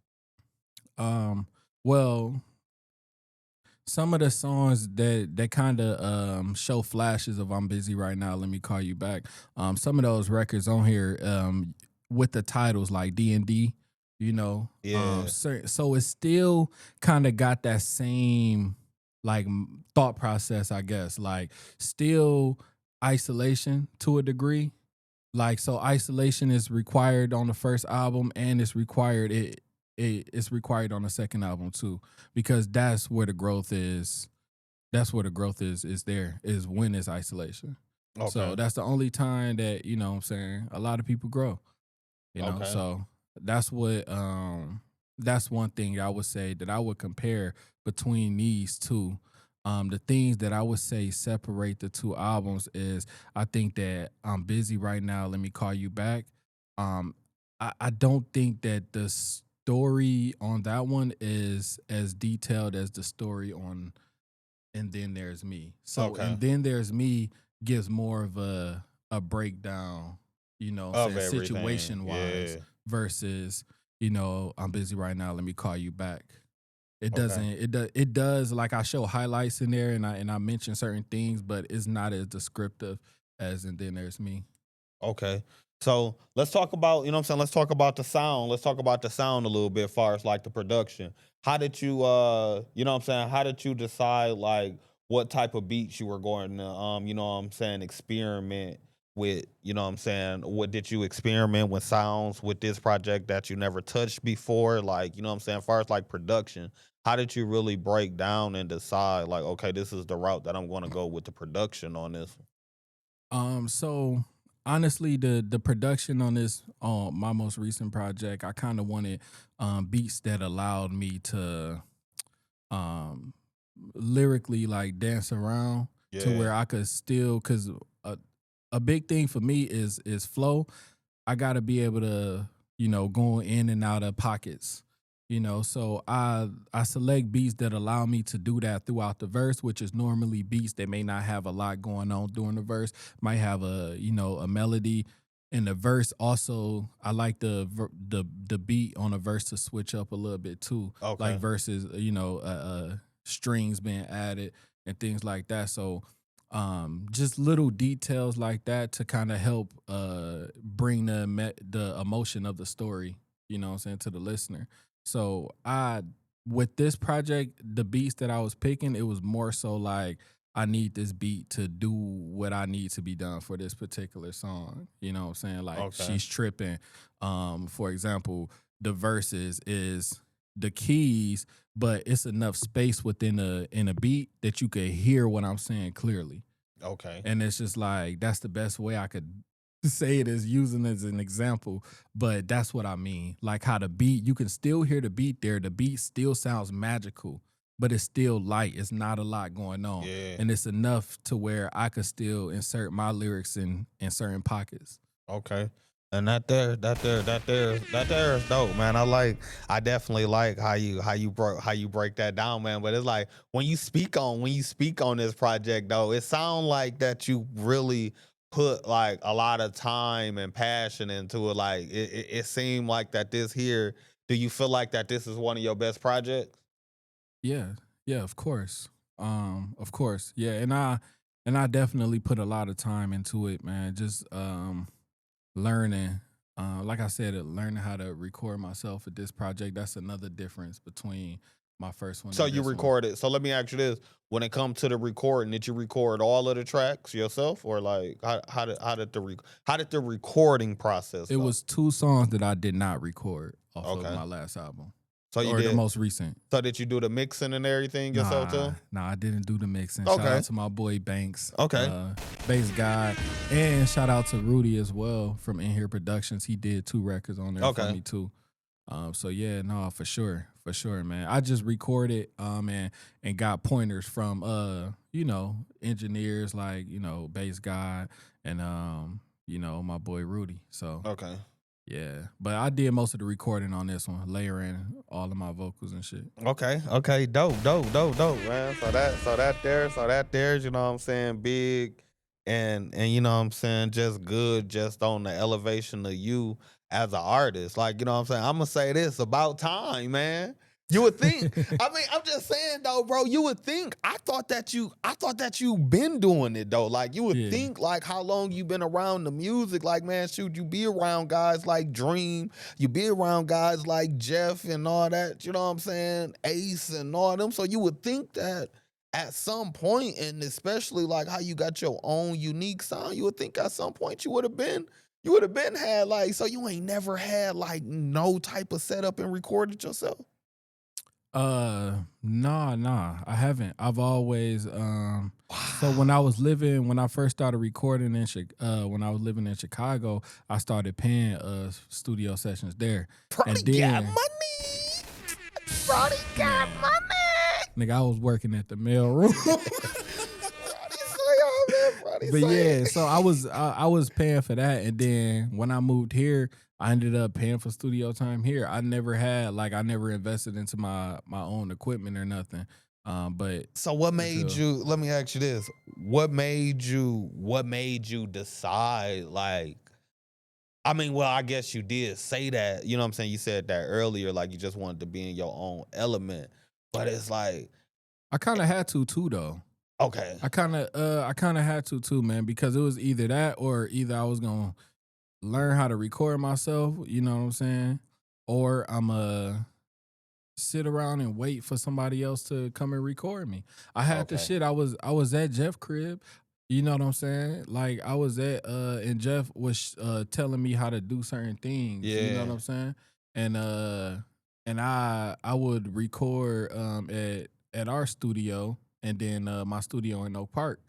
Um, well, some of the songs that kind of show flashes of I'm busy right now, let me call you back. Some of those records on here with the titles like D&D, you know. Yeah. So it's still kind of got that same like thought process, I guess. Like still isolation to a degree. Like so isolation is required on the first album and it's required on the second album too, because that's where the growth is. That's where the growth is there, is when it's isolation. So Okay. that's the only time that, you know what I'm saying, a lot of people grow, you know. Okay. So that's one thing I would say that I would compare between these two. The things that I would say separate the two albums is I think that I'm busy right now, let me call you back. Um I don't think that the story on that one is as detailed as the story on And Then There's Me. So Okay. And Then There's Me gives more of a breakdown, you know, Of saying everything. situation wise Yeah. versus, you know, I'm busy right now, let me call you back. It Okay. doesn't it does like I show highlights in there and I mention certain things, but it's not as descriptive as And Then There's Me. Okay. So let's talk about, you know what I'm saying? Let's talk about the sound. Let's talk about the sound a little bit as far as like the production. How did you you know what I'm saying? How did you decide like what type of beats you were going to you know what I'm saying, experiment with, you know what I'm saying? What did you experiment with sounds with this project that you never touched before? Like, you know what I'm saying? As far as like production, how did you really break down and decide like, okay, this is the route that I'm going to go with the production on this? So honestly, the production on this my most recent project, I kind of wanted beats that allowed me to um lyrically like dance around to Yeah. where I could still, because a, a big thing for me is flow. I got to be able to, you know, go in and out of pockets, you know. So I select beats that allow me to do that throughout the verse, which is normally beats that may not have a lot going on during the verse, might have a, you know, a melody in the verse. Also, I like the beat on a verse to switch up a little bit too, like Okay. verses, you know, strings being added and things like that. So just little details like that to kind of help bring the emotion of the story, you know what I'm saying, to the listener. So I with this project, the beats that I was picking, it was more so like I need this beat to do what I need to be done for this particular song. You know what I'm saying? Like Okay. she's tripping. For example, the verses is the keys, but it's enough space within a beat that you could hear what I'm saying clearly. Okay. And it's just like that's the best way I could say it, is using as an example, but that's what I mean. Like how the beat, you can still hear the beat there. The beat still sounds magical, but it's still light. It's not a lot going on. Yeah. And it's enough to where I could still insert my lyrics in certain pockets. Okay. And that there is dope, man. I definitely like how you break that down, man. But it's like when you speak on this project though, it sounds like that you really put like a lot of time and passion into it. Like it seemed like that this here. Do you feel like that this is one of your best projects? Yeah, yeah, of course. Of course. Yeah, and I definitely put a lot of time into it, man. Just learning, like I said, learning how to record myself with this project. That's another difference between my first one So and you this one. recorded. So let me ask you this: when it comes to the recording, did you record all of the tracks yourself, or like how did the recording process It go? was two songs that I did not record off of Okay, my last album. So you or did the most recent. So did you do the mixing and everything yourself too? Nah, I didn't do the mixing. Okay. Shout out to my boy Banks. Okay. Bass guy. And shout out to Rudy as well from In Here Productions. He did 2 records on there for me too. So yeah, no, for sure, man. I just recorded and got pointers from you know, engineers like, you know, Bass guy and you know, my boy Rudy. So Okay. yeah, but I did most of the recording on this one, layering all of my vocals and shit. Okay, dope, man. So that there's, you know what I'm saying, big and you know what I'm saying, just good, just on the elevation of you as an artist. Like, you know what I'm saying? I'm gonna say this about time, man. You would think. I mean, I'm just saying though, bro. You would think. I thought that you been doing it though. Like you would think, like how long you been around the music. Like man, shoot, you be around guys like Dream. You be around guys like Jeff and all that. You know what I'm saying? Ace and all them. So you would think that at some point, and especially like how you got your own unique sound, you would think at some point you would have been had like. So you ain't never had like no type of setup and recorded yourself. Nah, I haven't. I've always so when I first started recording when I was living in Chicago, I started paying studio sessions there. Brody got money. Brody got money. Nigga, I was working at the mail room. But yeah, so I was paying for that, and then when I moved here, I ended up paying for studio time here. I never invested into my own equipment or nothing. But so what made you? Let me ask you this: What made you decide? Like, I mean, well, I guess you did say that. You know what I'm saying? You said that earlier, like you just wanted to be in your own element. But it's like I kind of had to too, though. Okay. I kind of had to too, man, because it was either that or either I was gonna learn how to record myself, you know what I'm saying, or I'm sit around and wait for somebody else to come and record me. I had the shit. I was at Jeff crib, you know what I'm saying. Like I was at and Jeff was telling me how to do certain things. Yeah. You know what I'm saying, and I would record at our studio. And then my studio in Oak Park,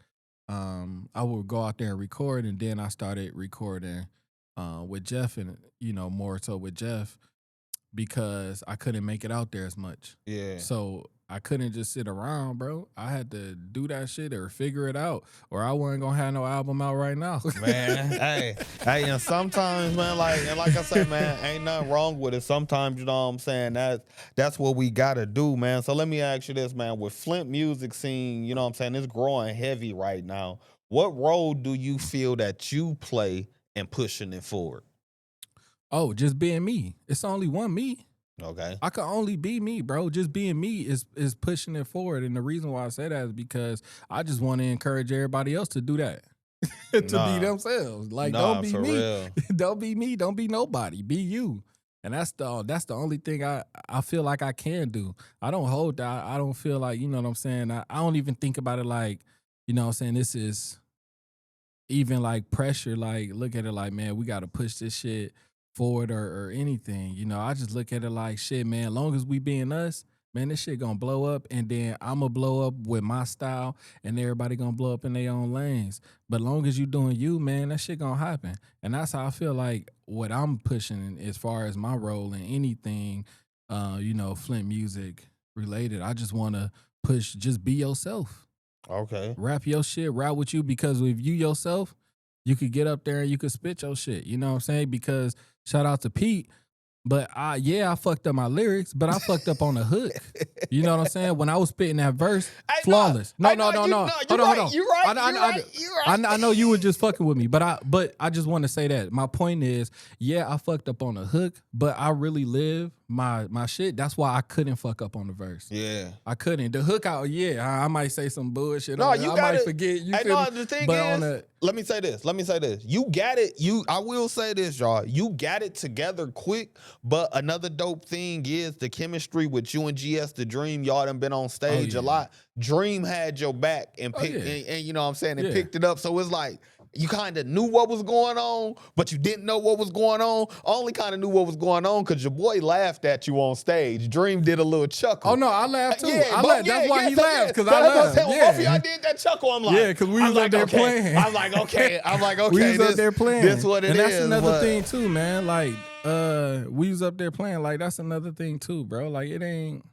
I would go out there and record, and then I started recording with Jeff, and you know more so with Jeff because I couldn't make it out there as much. Yeah. So I couldn't just sit around, bro. I had to do that shit or figure it out, or I wasn't gonna have no album out right now. Man, hey, and sometimes, man, like I said, man, ain't nothing wrong with it. Sometimes, you know what I'm saying, that's what we gotta do, man. So let me ask you this, man. With Flint music scene, you know what I'm saying, it's growing heavy right now. What role do you feel that you play in pushing it forward? Oh, just being me. It's only one me. Okay. I can only be me, bro. Just being me is pushing it forward. And the reason why I say that is because I just want to encourage everybody else to do that. To be themselves. Like don't be me. Real. Don't be me. Don't be nobody. Be you. And that's the only thing I feel like I can do. I don't hold that. I don't feel like, you know what I'm saying? I don't even think about it like, you know what I'm saying, this is even like pressure. Like look at it like, man, we gotta push this shit forward or anything. You know, I just look at it like shit, man, as long as we being us, man, this shit gonna blow up, and then I'ma blow up with my style, and everybody gonna blow up in their own lanes. But long as you doing you, man, that shit gonna happen. And that's how I feel like what I'm pushing as far as my role in anything, you know, Flint music related. I just wanna push, just be yourself. Okay. Rap your shit, rap with you, because if you yourself, you could get up there and you could spit your shit. You know what I'm saying? Because shout out to Pete. But I fucked up my lyrics, but I fucked up on the hook. You know what I'm saying? When I was spitting that verse, flawless. No. Hold on. You're right. I know you were just fucking with me, but I just want to say that. My point is, I fucked up on the hook, but I really live my shit. That's why I couldn't fuck up on the verse. Yeah. I couldn't. The hook out, I might say some bullshit. No, you got I might it. forget. You hey, no, the thing is, let me say this. You got it. I will say this, y'all. You got it together quick. But another dope thing is the chemistry with you and GS the Dream. Y'all done been on stage a lot. Dream had your back and picked, and you know what I'm saying, and picked it up. So it's like you kind of knew what was going on, but you didn't know what was going on. Only kind of knew what was going on because your boy laughed at you on stage. Dream did a little chuckle. Oh no, I laughed too. Yeah, I laughed. That's why he laughed, because I laughed. Both of y'all did that chuckle. I'm like, yeah, because we was up there playing. I'm like, okay. We was up there playing. This what it and that's is, another thing too, man. Like, we was up there playing. Like, that's another thing too, bro. Like, it ain't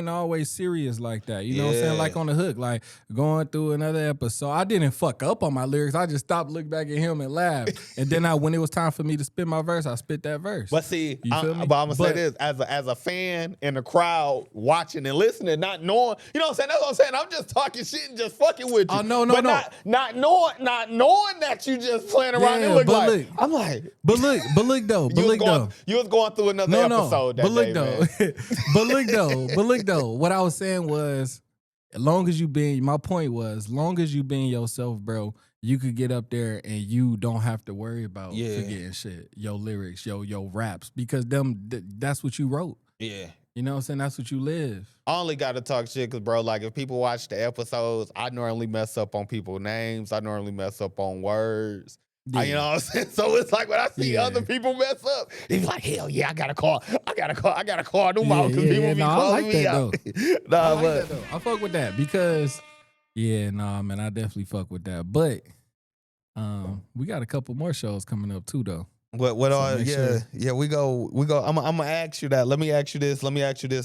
always serious like that. You know what I'm saying? Like on the hook, like going through another episode. I didn't fuck up on my lyrics. I just stopped, looked back at him and laughed. And then when it was time for me to spit my verse, I spit that verse. But see, but I'm gonna say this as a fan in the crowd watching and listening, not knowing, you know what I'm saying? That's what I'm saying. I'm just talking shit and just fucking with you. Oh no. Not knowing that you just playing around. Yeah, It look but like look, I'm like, but look though. you was going through another episode that but look day, though. man. but look though. What I was saying was, as long as you being yourself, bro, you could get up there and you don't have to worry about forgetting shit, your lyrics, your raps, because that's what you wrote. Yeah. You know what I'm saying? That's what you live. I only got to talk shit because, bro, like, if people watch the episodes, I normally mess up on people's names. I normally mess up on words. Yeah. You know what I'm saying? So it's like when I see other people mess up, they be like, hell yeah, I gotta call them out because people be calling me out. I fuck with that because, man, I definitely fuck with that. But we got a couple more shows coming up too, though. We go. I'm gonna ask you that. Let me ask you this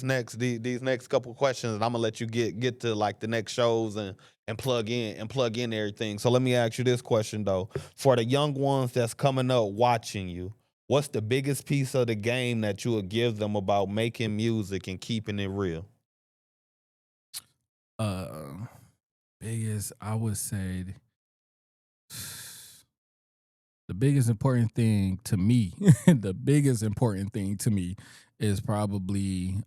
next. These next couple questions, and I'm gonna let you get to like the next shows and plug in everything. So let me ask you this question though. For the young ones that's coming up watching you, what's the biggest piece of the game that you would give them about making music and keeping it real? Biggest, I would say, the biggest important thing to me, is probably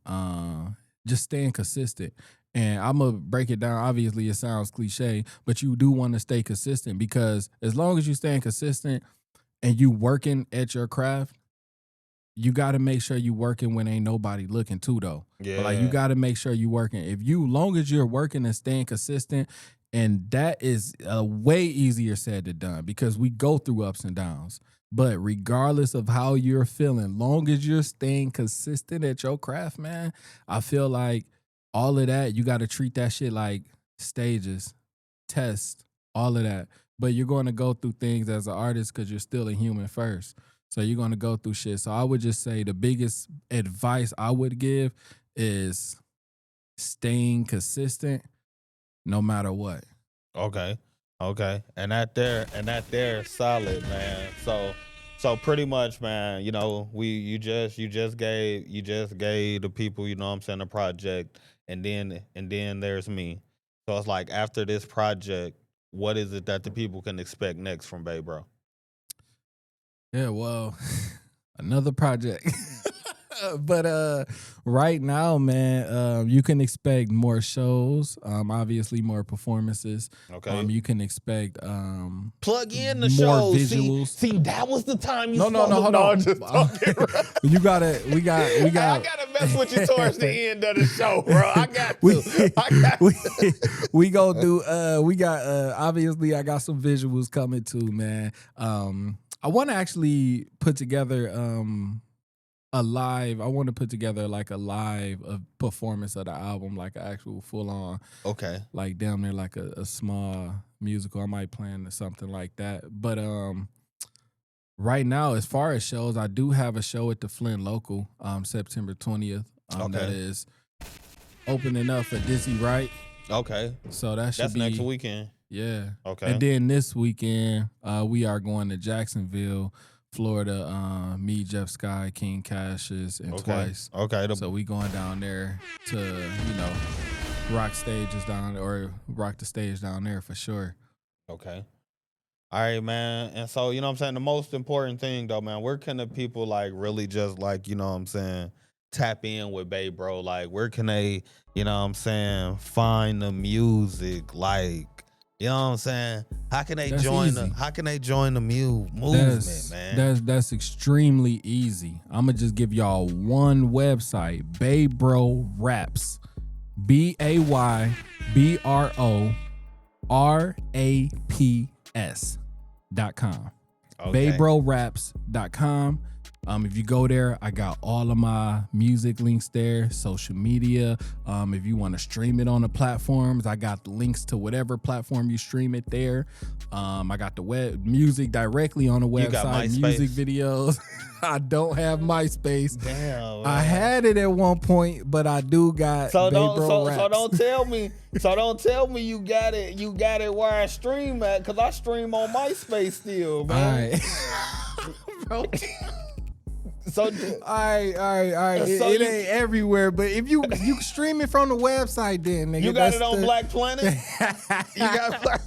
just staying consistent. And I'm going to break it down. Obviously, it sounds cliche, but you do want to stay consistent, because as long as you staying consistent and you working at your craft, you got to make sure you working when ain't nobody looking too, though. Yeah. But like, you got to make sure you working. Long as you're working and staying consistent, and that is way easier said than done, because we go through ups and downs. But regardless of how you're feeling, long as you're staying consistent at your craft, man, I feel like all of that, you got to treat that shit like stages, tests, all of that. But you're going to go through things as an artist because you're still a human first. So you're going to go through shit. So I would just say the biggest advice I would give is staying consistent no matter what. Okay. And that there solid, man. So pretty much, man, you know, you just gave the people, you know what I'm saying, a project, and then there's me. So it's like, after this project, what is it that the people can expect next from BayBro? Yeah, well, another project. But right now, man, you can expect more shows, obviously more performances. Okay. You can expect plug in the more shows. visuals. See, that was the time you No, hold on. I'm just talking, bro. we got I gotta mess with you towards the end of the show, bro. I got to. We go do we got obviously I got some visuals coming too, man. I want to actually put together I want to put together like a live performance of the album, like an actual full on, Okay, like damn near like a small musical. I might plan something like that. But right now, as far as shows, I do have a show at the Flint local, September 20th. That is opening up for Dizzy Wright. Okay, so that's next weekend. Yeah. Okay. And then this weekend, we are going to Jacksonville, Florida. Me, Jeff Sky, King Cassius, and Twice. Okay. So we going down there to, rock the stage down there for sure. Okay. All right, man. And so, you know what I'm saying, the most important thing though, man, where can the people like really just like, you know what I'm saying, tap in with BayBro? Like, where can they, you know what I'm saying, find the music? Like, you know what I'm saying? How can they join the movement, man? That's extremely easy. I'm gonna just give y'all one website, BayBro Raps. BayBro raps.com. Okay. BayBroRaps.com. If you go there, I got all of my music links there, social media. If you want to stream it on the platforms, I got the links to whatever platform you stream it there. I got the web music directly on the website, got MySpace? music videos. I don't have MySpace. Damn. I had it at one point, but I do got So BayBro Raps. don't tell me. So don't tell me you got it. You got it where I stream at, cause I stream on MySpace still, man. All right. So All right. So It you- ain't everywhere, but if you can stream it from the website, then nigga, you got that's it on the- Black Planet. You got.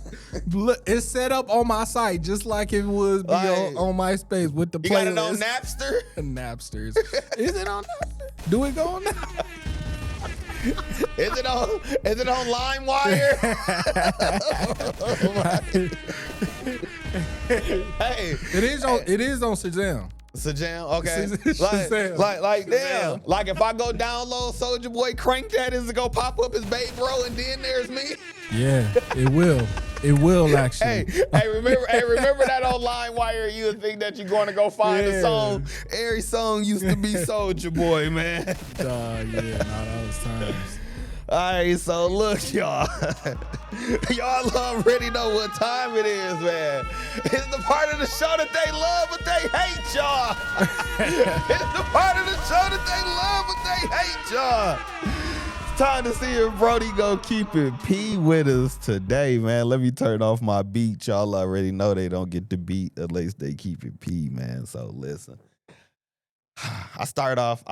Look, it's set up on my site just like it was Right. on MySpace with the You got it playlist. on Napster. Napsters. Is it on Napster? Do it go on Napster? Is it on LimeWire? Hey, It is on Shazam. Sajam, okay. Shazam. Like damn. Shazam. Like if I go download Soulja Boy, crank that, is it gonna pop up as BayBro and then there's me? Yeah, it will. It will actually. Remember that on LimeWire, you would think that you're going to go find a Yeah. song. Every song used to be Soulja Boy, man. That was times. All right, so look, y'all. Y'all already know what time it is, man. It's the part of the show that they love, but they hate y'all. It's the part of the show that they love, but they hate y'all. It's time to see if Brody go keep it P with us today, man. Let me turn off my beat. Y'all already know they don't get the beat unless they keep it P, man. So listen. I start off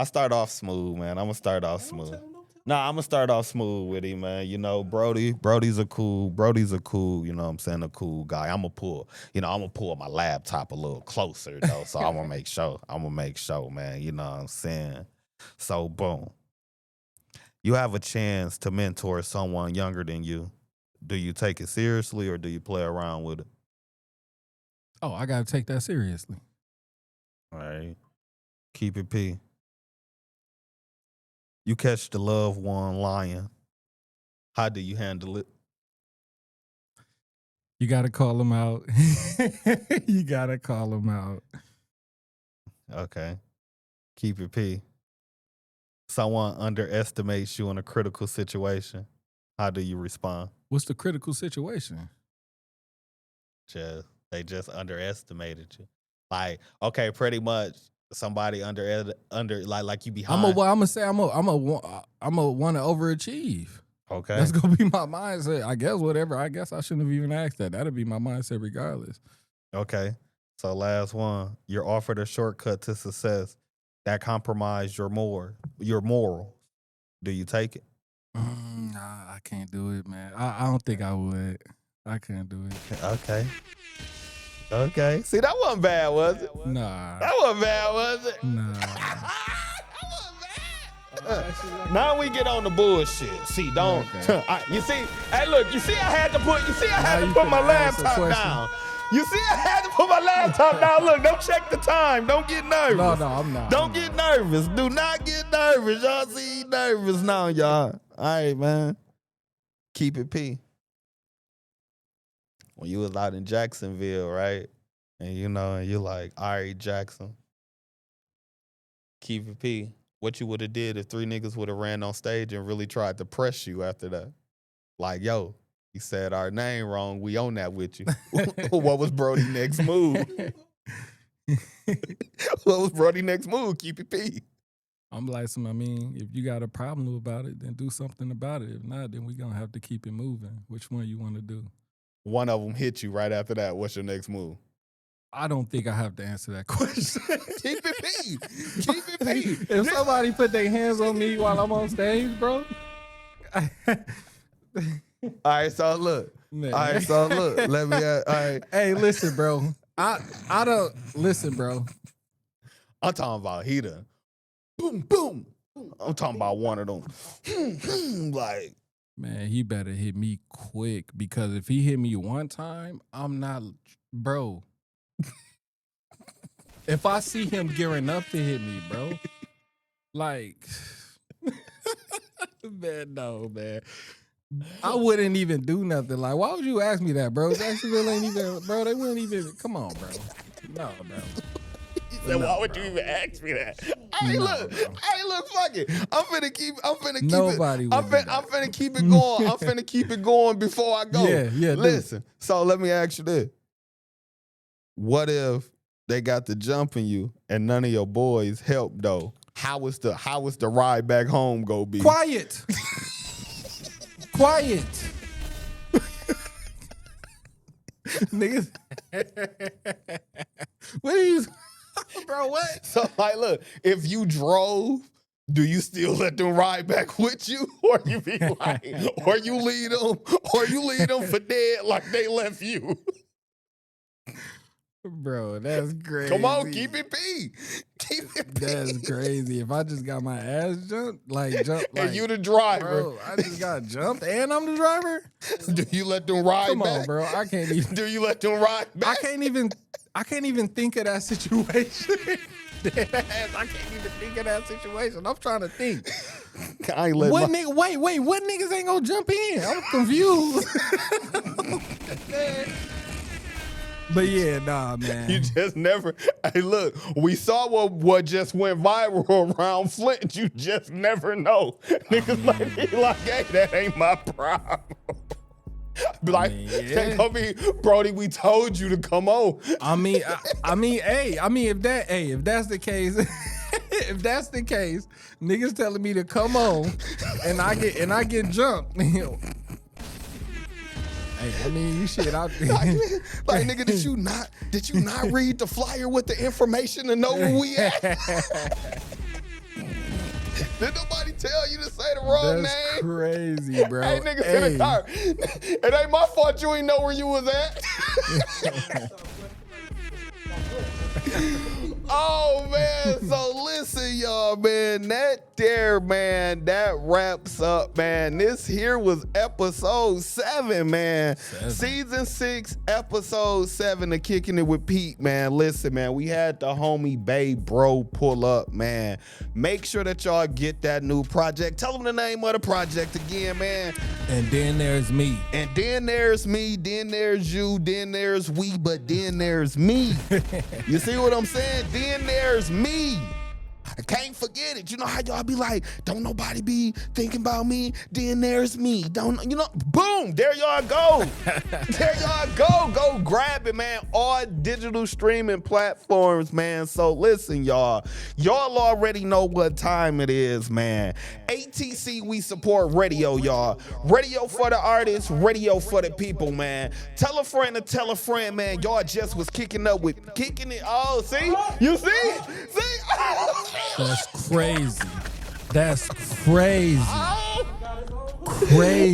smooth, man. I'm gonna start off smooth. Nah, I'm gonna start off smooth with him, man. You know, Brody's a cool, you know what I'm saying, a cool guy. I'm gonna pull my laptop a little closer though. So I'm gonna make sure, man. You know what I'm saying? So boom. You have a chance to mentor someone younger than you. Do you take it seriously or do you play around with it? Oh, I gotta take that seriously. All right. Keep it P. You catch the loved one lying. How do you handle it? You gotta call him out. You gotta call him out. Okay. Keep it P. Someone underestimates you in a critical situation. How do you respond? What's the critical situation? They just underestimated you. Like, okay, pretty much somebody under like you behind. I'm gonna say I'm a want to overachieve. Okay. That's gonna be my mindset. I guess whatever. I guess I shouldn't have even asked that. That'd be my mindset regardless. Okay. So last one. You're offered a shortcut to success that compromise your moral. Do you take it? Nah, I can't do it, man. I don't think I would. I can't do it. Okay. See, that wasn't bad, was it? Nah. That wasn't bad, was it? Nah. Now we get on the bullshit. See, don't. Okay. You see, hey, look. You see, I had to put you my finna ask a laptop question. down. You see, I had to put my laptop down. Look, don't check the time. Don't get nervous. No, I'm not. Don't get nervous. Do not get nervous. Y'all see, he nervous now, y'all. All right, man. Keep it P. When you was out in Jacksonville, right? And you're like, all right, Jackson. Keep it P. What you would have did if 3 niggas would have ran on stage and really tried to press you after that? Like, yo, you said our name wrong. We own that with you. What was Brody's next move? What was Brody's next move? Keep it P. I'm like, if you got a problem about it, then do something about it. If not, then we gonna have to keep it moving. Which one you want to do? One of them hit you right after that. What's your next move? I don't think I have to answer that question. Keep it P. Keep it P. If somebody put their hands on me while I'm on stage, bro. All right, so look. Man. All right, so look. Let me. All right. Hey, listen, bro. I don't listen, bro. I'm talking about he done. Boom, boom. I'm talking about one of them. Like, Man, he better hit me quick because if he hit me one time, I'm not, bro. If I see him gearing up to hit me, bro, like, man, no, man. I wouldn't even do nothing. Like, why would you ask me that, bro? Jacksonville ain't even, bro. They wouldn't even. Come on, bro. No, bro. So why would you even ask me that? Hey, look, fuck it. I'm finna keep it. I'm finna keep it going. I'm finna keep it going before I go. Yeah. Listen, so let me ask you this. What if they got the jumping you and none of your boys help though? How was the ride back home go be? Quiet. Niggas. What are you, bro? What? So like, look, if you drove, do you still let them ride back with you, or you be like, or you leave them for dead like they left you? Bro, that's crazy. Come on, keep it P. That's crazy. If I just got my ass jumped, and you the driver. Bro, I just got jumped and I'm the driver. Do you let them ride Come back? on, bro. I can't even. Do you let them ride back? I can't even think of that situation. I can't even think of that situation. I'm trying to think. I ain't let Wait, what niggas ain't gonna jump in? I'm confused. But yeah, nah, man. You just never. Hey, look, we saw what just went viral around Flint. You just never know. Niggas might be like, hey, that ain't my problem. Be like, they gonna be, Brody, we told you to come on. If that's the case, niggas telling me to come on, and I get jumped. Hey, I mean, you shit out there. Like, nigga, did you not read the flyer with the information to know where we at? Did nobody tell you to say the wrong name? That's crazy, bro. Hey, niggas in the car. It ain't my fault you ain't know where you was at. Oh, man. So listen, y'all, man. That wraps up, man. This here was episode 7, man. Season 6, episode 7 of Kicking It with Pete, man. Listen, man, we had the homie BayBro pull up, man. Make sure that y'all get that new project. Tell them the name of the project again, man. And then there's me. And then there's me. Then there's you. Then there's we. But then there's me. You see what I'm saying? Then there's me. I can't forget it. You know how y'all be like, don't nobody be thinking about me? Then there's me. Boom, there y'all go. There y'all go. Go grab it, man. All digital streaming platforms, man. So listen, y'all. Y'all already know what time it is, man. ATC, we support radio, y'all. Radio for the artists, radio for the people, man. Tell a friend to tell a friend, man. Y'all just was kicking it. Oh, see? You see? See? That's crazy. That's crazy. Crazy.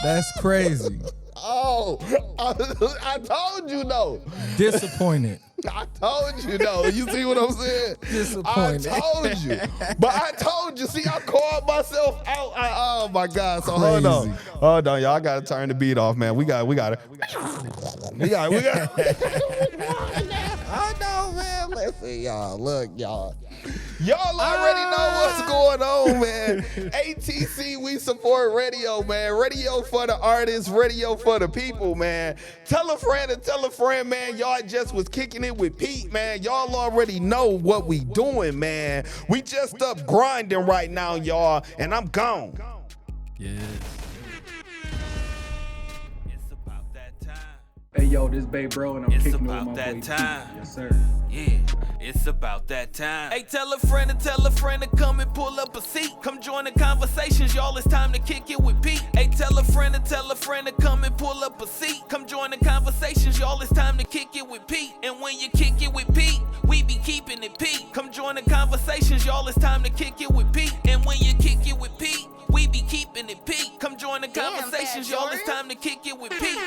That's crazy. Oh, I told you no. Disappointed. I told you no. You see what I'm saying? Disappointed. I told you. But I told you. See, I called myself out. Oh my God. So Crazy. Hold on, y'all. I gotta turn the beat off, man. We got it. I know, man. Listen, y'all. Look, y'all. Y'all already know what's going on, man. ATC, we support radio, man. Radio for the artists, radio for the people, man. Tell a friend and tell a friend, man. Y'all just was kicking it with Pete, man. Y'all already know what we doing, man. We just up grinding right now, y'all, and I'm gone. Yes. Hey yo, this BayBro and I'm kicking it with my boy that time. Pete. Yes sir. Yeah, it's about that time. Hey, tell a friend to come and pull up a seat. Come join the conversations, y'all. It's time to kick it with Pete. Hey, tell a friend to come and pull up a seat. Come join the conversations, y'all. It's time to kick it with Pete. And when you kick it with Pete, we be keeping it Pete. Come join the conversations, y'all. It's time to kick it with Pete. And when you kick it with Pete, we be keeping it Pete. Come join the conversations, y'all. It's time to kick it with Pete.